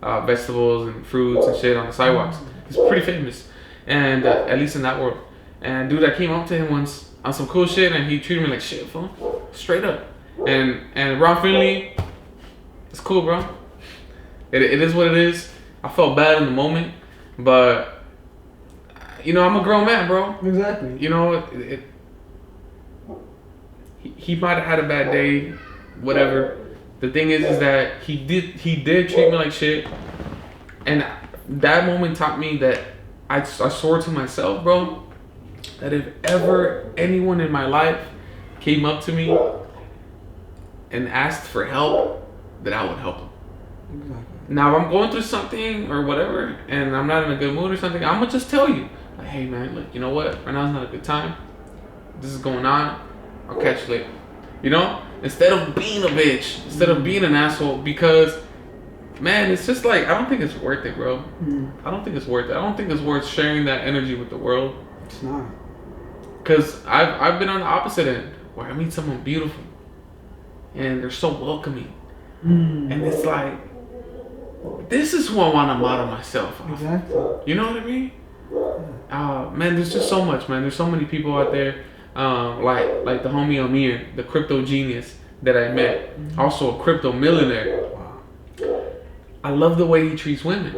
A: vegetables and fruits and shit on the sidewalks. He's pretty famous, and at least in that world. And dude, I came up to him once on some cool shit, and he treated me like shit, fool. Straight up. And Ron Finley, it's cool, bro. It is what it is. I felt bad in the moment, but you know, I'm a grown man, bro.
B: Exactly.
A: You know, he might have had a bad day, whatever. The thing is that he did treat me like shit, and that moment taught me that I swore to myself, bro, that if ever anyone in my life came up to me and asked for help, that I would help them.
B: Exactly.
A: Now, if I'm going through something or whatever, and I'm not in a good mood or something, I'm gonna just tell you, like, hey man, look, you know what? Right now is not a good time. This is going on. I'll catch you later. You know? Instead of being a bitch, instead of being an asshole, because, man, it's just like, I don't think it's worth it, bro. I don't think it's worth it. I don't think it's worth sharing that energy with the world.
B: It's not.
A: Because I've been on the opposite end, where I meet someone beautiful, and they're so welcoming. And it's like, this is who I want to model myself off.
B: Exactly.
A: You know what I mean? Man, there's just so much, man. There's so many people out there, like the homie Amir, the crypto genius that I met, also a crypto millionaire.
B: Wow.
A: I love the way he treats women.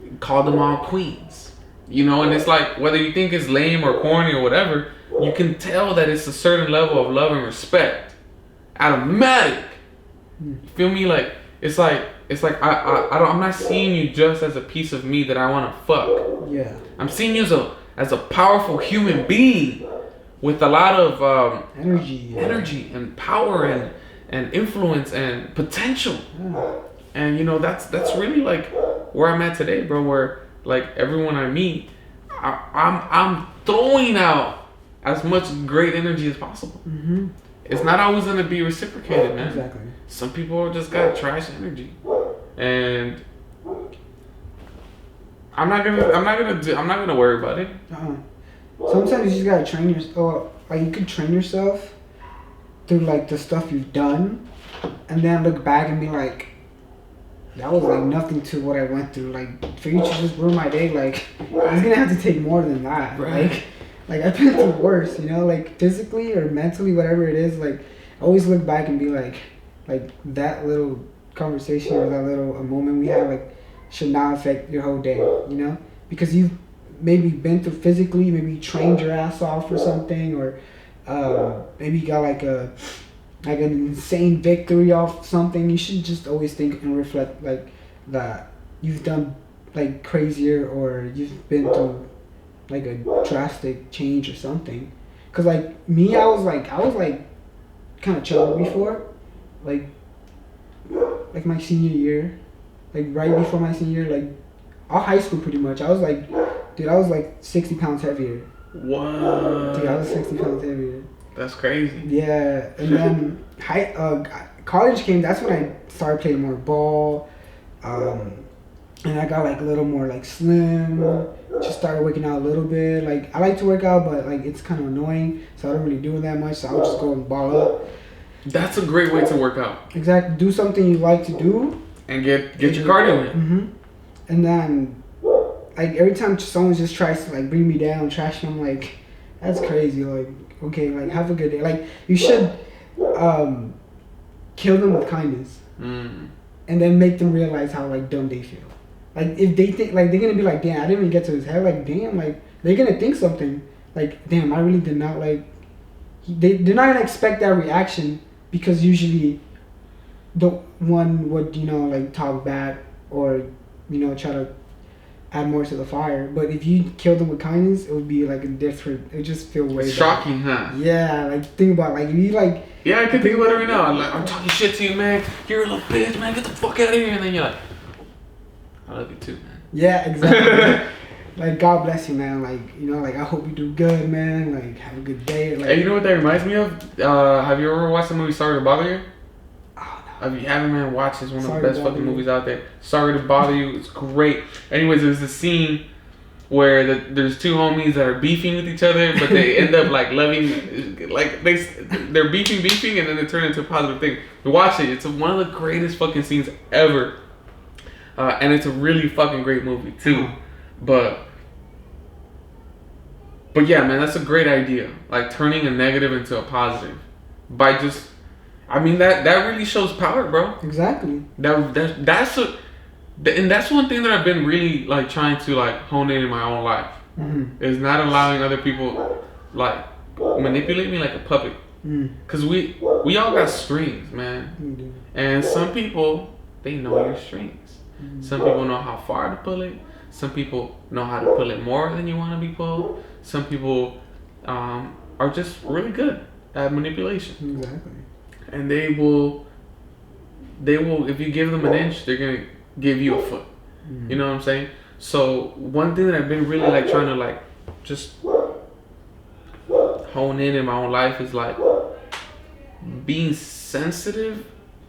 A: He called them all queens. You know, and it's like, whether you think it's lame or corny or whatever, you can tell that it's a certain level of love and respect. Automatic. You feel me? Like, it's like I'm not seeing you just as a piece of me that I want to fuck.
B: Yeah.
A: I'm seeing you as a powerful human being with a lot of energy and power and influence and potential.
B: Yeah.
A: And you know, that's really like where I'm at today, bro. Where like everyone I meet, I'm throwing out as much great energy as possible. it's not always gonna be reciprocated, man.
B: Exactly.
A: Some people just got trash energy, and I'm not gonna worry about it.
B: Sometimes you just gotta train yourself. Or, like, you could train yourself through like the stuff you've done, and then look back and be like, that was like nothing to what I went through. Like, for you to just ruin my day, like, it's gonna have to take more than that.
A: Right.
B: Like I've been through worse, you know, like physically or mentally, whatever it is. Like, I always look back and be like that little conversation or that little moment we had, like, should not affect your whole day, you know, because you've maybe been through physically, maybe you trained your ass off or something, or maybe you got like an insane victory off something. You should just always think and reflect like that you've done like crazier, or you've been through like a drastic change or something. Cause like me, I was like kind of chubby before, like my senior year, like right before my senior year, like all high school pretty much. I was like, dude, I was like 60 pounds heavier.
A: What?
B: Dude, I was 60 pounds heavier.
A: That's crazy.
B: Yeah, and then college came. That's when I started playing more ball, and I got like a little more like slim. Just started working out a little bit. Like, I like to work out, but like it's kind of annoying, so I don't really do it that much. So I would just go and ball up.
A: That's a great way to work out.
B: Exactly. Do something you like to do,
A: and get your cardio in.
B: Mm-hmm. And then, like, every time someone just tries to like bring me down, trash me, I'm like, that's crazy. Like, okay, like, have a good day. Like, you should kill them with kindness, and then make them realize how like dumb they feel. Like, if they think, like, they're gonna be like, damn, I didn't even get to his head. Like, damn, like, they're gonna think something. Like, damn, I really did not, like, they're not gonna expect that reaction, because usually the one would, you know, like, talk bad or, you know, try to add more to the fire. But if you kill them with kindness, it would be like a different, it would just feel way
A: shocking,
B: better.
A: Huh?
B: Yeah, like, think about it. Like, if you like,
A: yeah, I can think about it right now. I'm talking shit to you, man. You're a little bitch, man. Get the fuck out of here. And then you're like, I love you too, man.
B: Yeah, exactly. Like, God bless you, man. Like, you know, like, I hope you do good, man. Like, have a good day. Like,
A: hey, you know what that reminds me of? Have you ever watched the movie Sorry to Bother You?
B: Oh, no.
A: If you haven't, man, watch it. It's one of
B: Sorry
A: the best
B: to Bother
A: fucking
B: You.
A: movies out there. Sorry to Bother You. It's great. Anyways, there's a scene where there's two homies that are beefing with each other, but they end up like loving, like they're beefing, and then they turn into a positive thing. Watch it. It's one of the greatest fucking scenes ever. And it's a really fucking great movie too. But yeah, man, that's a great idea. Like, turning a negative into a positive by just, I mean, that really shows power, bro.
B: Exactly.
A: That's one thing that I've been really like trying to like hone in my own life, is not allowing other people like manipulate me like a puppet. Cause we all got strings, man, and some people, they know your strings. Some people know how far to pull it. Some people know how to pull it more than you want to be pulled. Some people are just really good at manipulation.
B: Exactly.
A: And they will, if you give them an inch, they're gonna give you a foot. You know what I'm saying? So one thing that I've been really like trying to like just hone in my own life is like being sensitive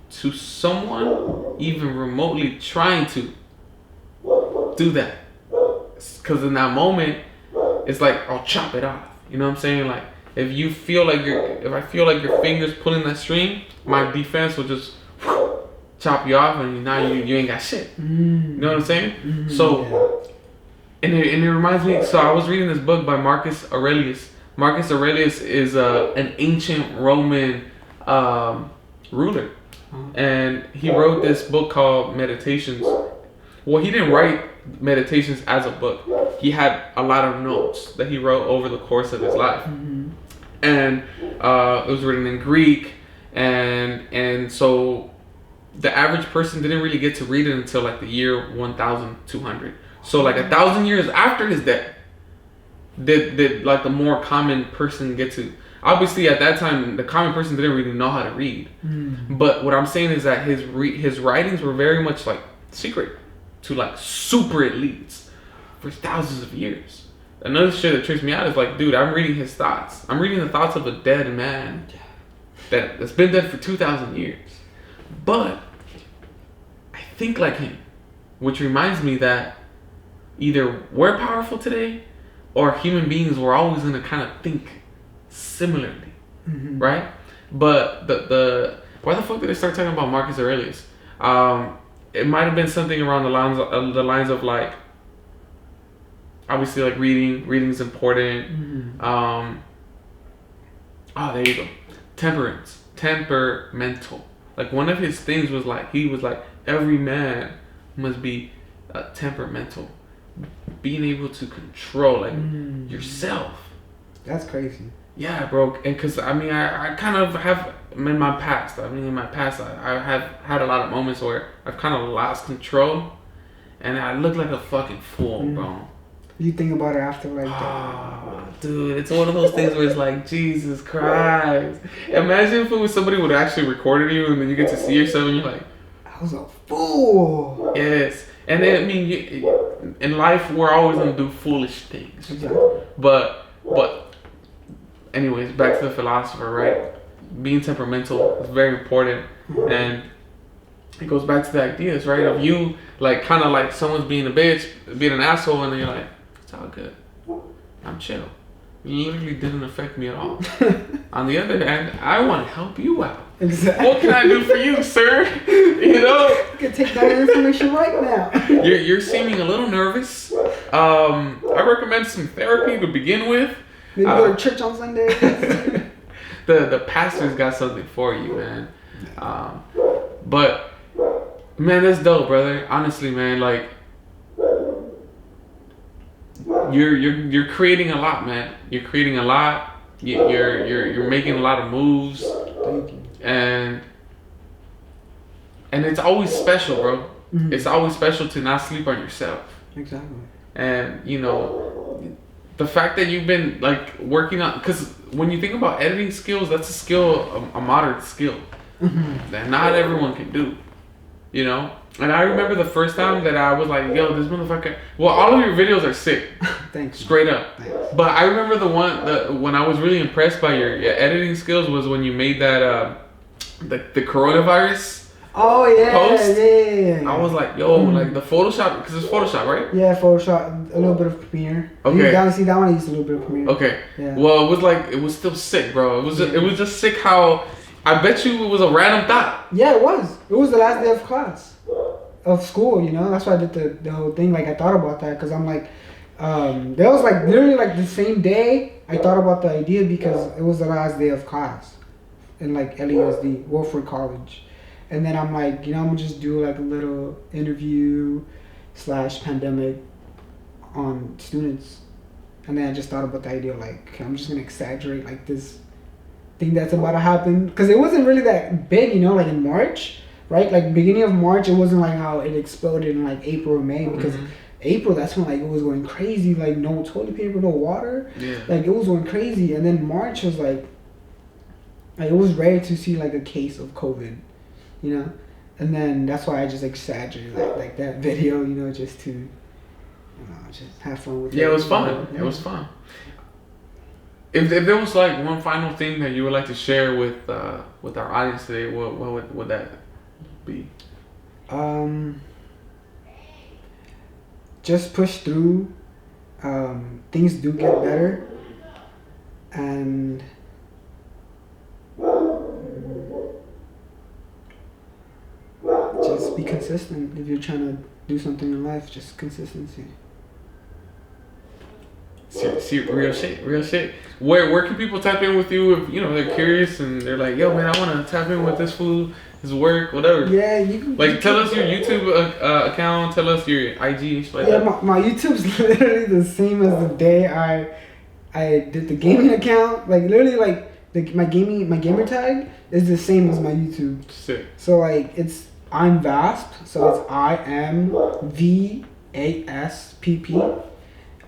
A: to someone even remotely trying to do that. Because in that moment, it's like, I'll chop it off. You know what I'm saying? Like, if I feel like your fingers pulling that string, my defense will just chop you off, and now you ain't got shit. You know what I'm saying? So, and it reminds me. So I was reading this book by Marcus Aurelius. Marcus Aurelius is an ancient Roman ruler, and he wrote this book called Meditations. Well, he didn't write Meditations as a book. He had a lot of notes that he wrote over the course of his life, and it was written in Greek, and so the average person didn't really get to read it until like the year 1200. So like 1,000 years after his death, did like the more common person get to. Obviously, at that time, the common person didn't really know how to read. But what I'm saying is that his writings were very much like secret to like super elites for thousands of years. Another shit that trips me out is like, dude, I'm reading his thoughts. I'm reading the thoughts of a dead man. that's been dead for 2,000 years. But I think like him, which reminds me that either we're powerful today or human beings were always going to kind of think similarly, right? But the why the fuck did I start talking about Marcus Aurelius? It might have been something around the lines of like, obviously like reading's important. Oh, there you go. Temperamental. Like one of his things was like, he was like, every man must be temperamental, being able to control like yourself.
B: That's crazy.
A: Yeah, bro. And because I mean, I kind of have in my past. I have had a lot of moments where I've kind of lost control, and I look like a fucking fool, bro.
B: You think about it after like
A: that. Dude, it's one of those things where it's like, Jesus Christ. Imagine if it was somebody would actually recorded you and then you get to see yourself and you're like,
B: I was a fool.
A: Yes. And then, I mean, in life, we're always going to do foolish things.
B: Exactly.
A: But anyways, back to the philosopher, right? Being temperamental is very important. And it goes back to the ideas, right? Of you, like, kind of like someone's being a bitch, being an asshole, and then you're like, it's all good. I'm chill. It literally didn't affect me at all. On the other hand, I want to help you out.
B: Exactly.
A: What can I do for you, sir? You know?
B: You can take that information right now.
A: You're seeming a little nervous. I recommend some therapy to begin with.
B: Maybe go to church on Sunday.
A: The pastor's got something for you, man. But man, that's dope, brother. Honestly, man, like you're creating a lot, man. You're creating a lot. You're making a lot of moves.
B: Thank you.
A: And it's always special, bro. It's always special to not sleep on yourself.
B: Exactly.
A: And you know, the fact that you've been like working on, because when you think about editing skills, that's a skill, a modern skill that not everyone can do. You know, and I remember the first time that I was like, "Yo, this motherfucker." Well, all of your videos are sick.
B: Thanks.
A: Straight up.
B: Thanks.
A: But I remember when I was really impressed by your editing skills was when you made that the coronavirus.
B: Oh yeah,
A: post.
B: Yeah.
A: I was like, "Yo, like the Photoshop, because it's Photoshop, right?"
B: Yeah, Photoshop, a little bit of Premiere.
A: Okay.
B: You gotta see that one. I used a little bit of Premiere.
A: Okay.
B: Yeah.
A: Well, it was still sick, bro. It was just sick how. I bet you it was a random thought.
B: Yeah, it was. It was the last day of class, of school. You know, that's why I did the whole thing. Like I thought about that because I'm like, that was like literally like the same day I thought about the idea because it was the last day of class, in like LESD, Wolford College, and then I'm like, you know, I'm gonna just do like a little interview / pandemic on students, and then I just thought about the idea like I'm just gonna exaggerate like this thing that's about to happen because it wasn't really that big, you know, like in March, right? Like beginning of March, it wasn't like how it exploded in like April or May because April, that's when like it was going crazy, like no toilet paper, no water, like it was going crazy, and then March was like it was rare to see like a case of COVID, you know, and then that's why I just exaggerated like that video, you know, just to, you know, just have fun with it.
A: Yeah, it was fun. It was fun. If there was like one final thing that you would like to share with our audience today, what would that be?
B: Just push through. Things do get better, and just be consistent. If you're trying to do something in life, just consistency.
A: See, real shit. Where can people tap in with you if you know they're curious and they're like, yo man, I want to tap in with this fool, his work, whatever.
B: Yeah, you can.
A: Like, tell us your YouTube account. Tell us your IG. Like
B: yeah, my YouTube's literally the same as the day I did the gaming account. Like literally, like my gamer tag is the same as my YouTube.
A: Sick.
B: So like it's I'm Vasp. So it's IMVASPP.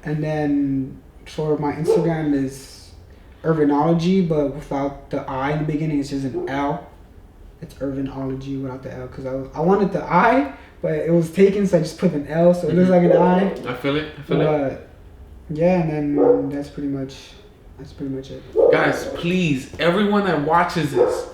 B: And then for my Instagram is Irvinology, but without the I in the beginning. It's just an L. It's Irvinology without the L because I wanted the I, but it was taken, so I just put an L, so it looks like an I.
A: I feel it.
B: Yeah, and then that's pretty much That's pretty much it.
A: Guys, please, everyone that watches this,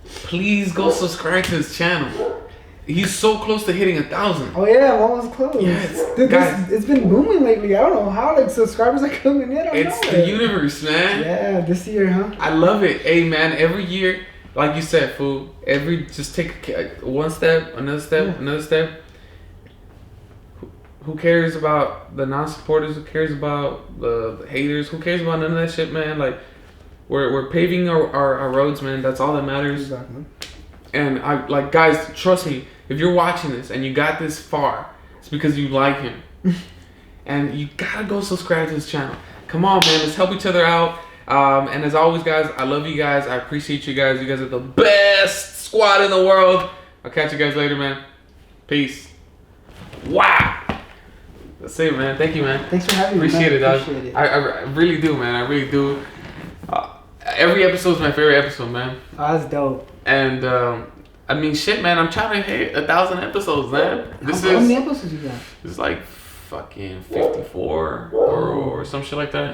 A: please go subscribe to his channel. He's so close to hitting 1,000.
B: Oh yeah, I'm almost close.
A: Yes,
B: Dude,
A: guys.
B: it's been booming lately. I don't know how like subscribers are coming in.
A: It's the universe, man.
B: Yeah, this year, huh?
A: I love it. Hey, man, every year, like you said, fool, just take one step, another step, another step. Who cares about the non-supporters? Who cares about the haters? Who cares about none of that shit, man? Like, we're paving our roads, man. That's all that matters.
B: Exactly.
A: And I like, guys, trust me. If you're watching this and you got this far, it's because you like him. And you gotta go subscribe to his channel. Come on, man. Let's help each other out. And as always, guys, I love you guys. I appreciate you guys. You guys are the best squad in the world. I'll catch you guys later, man. Peace. Wow. That's it, man. Thank you, man.
B: Thanks for having me.
A: Appreciate it, dog.
B: Appreciate it.
A: I really do, man. I really do. Every episode is my favorite episode, man.
B: Oh, that's dope.
A: And I mean, shit, man. I'm trying to hit 1,000 episodes, man.
B: How many episodes you got?
A: This is like fucking 54 or some shit like that.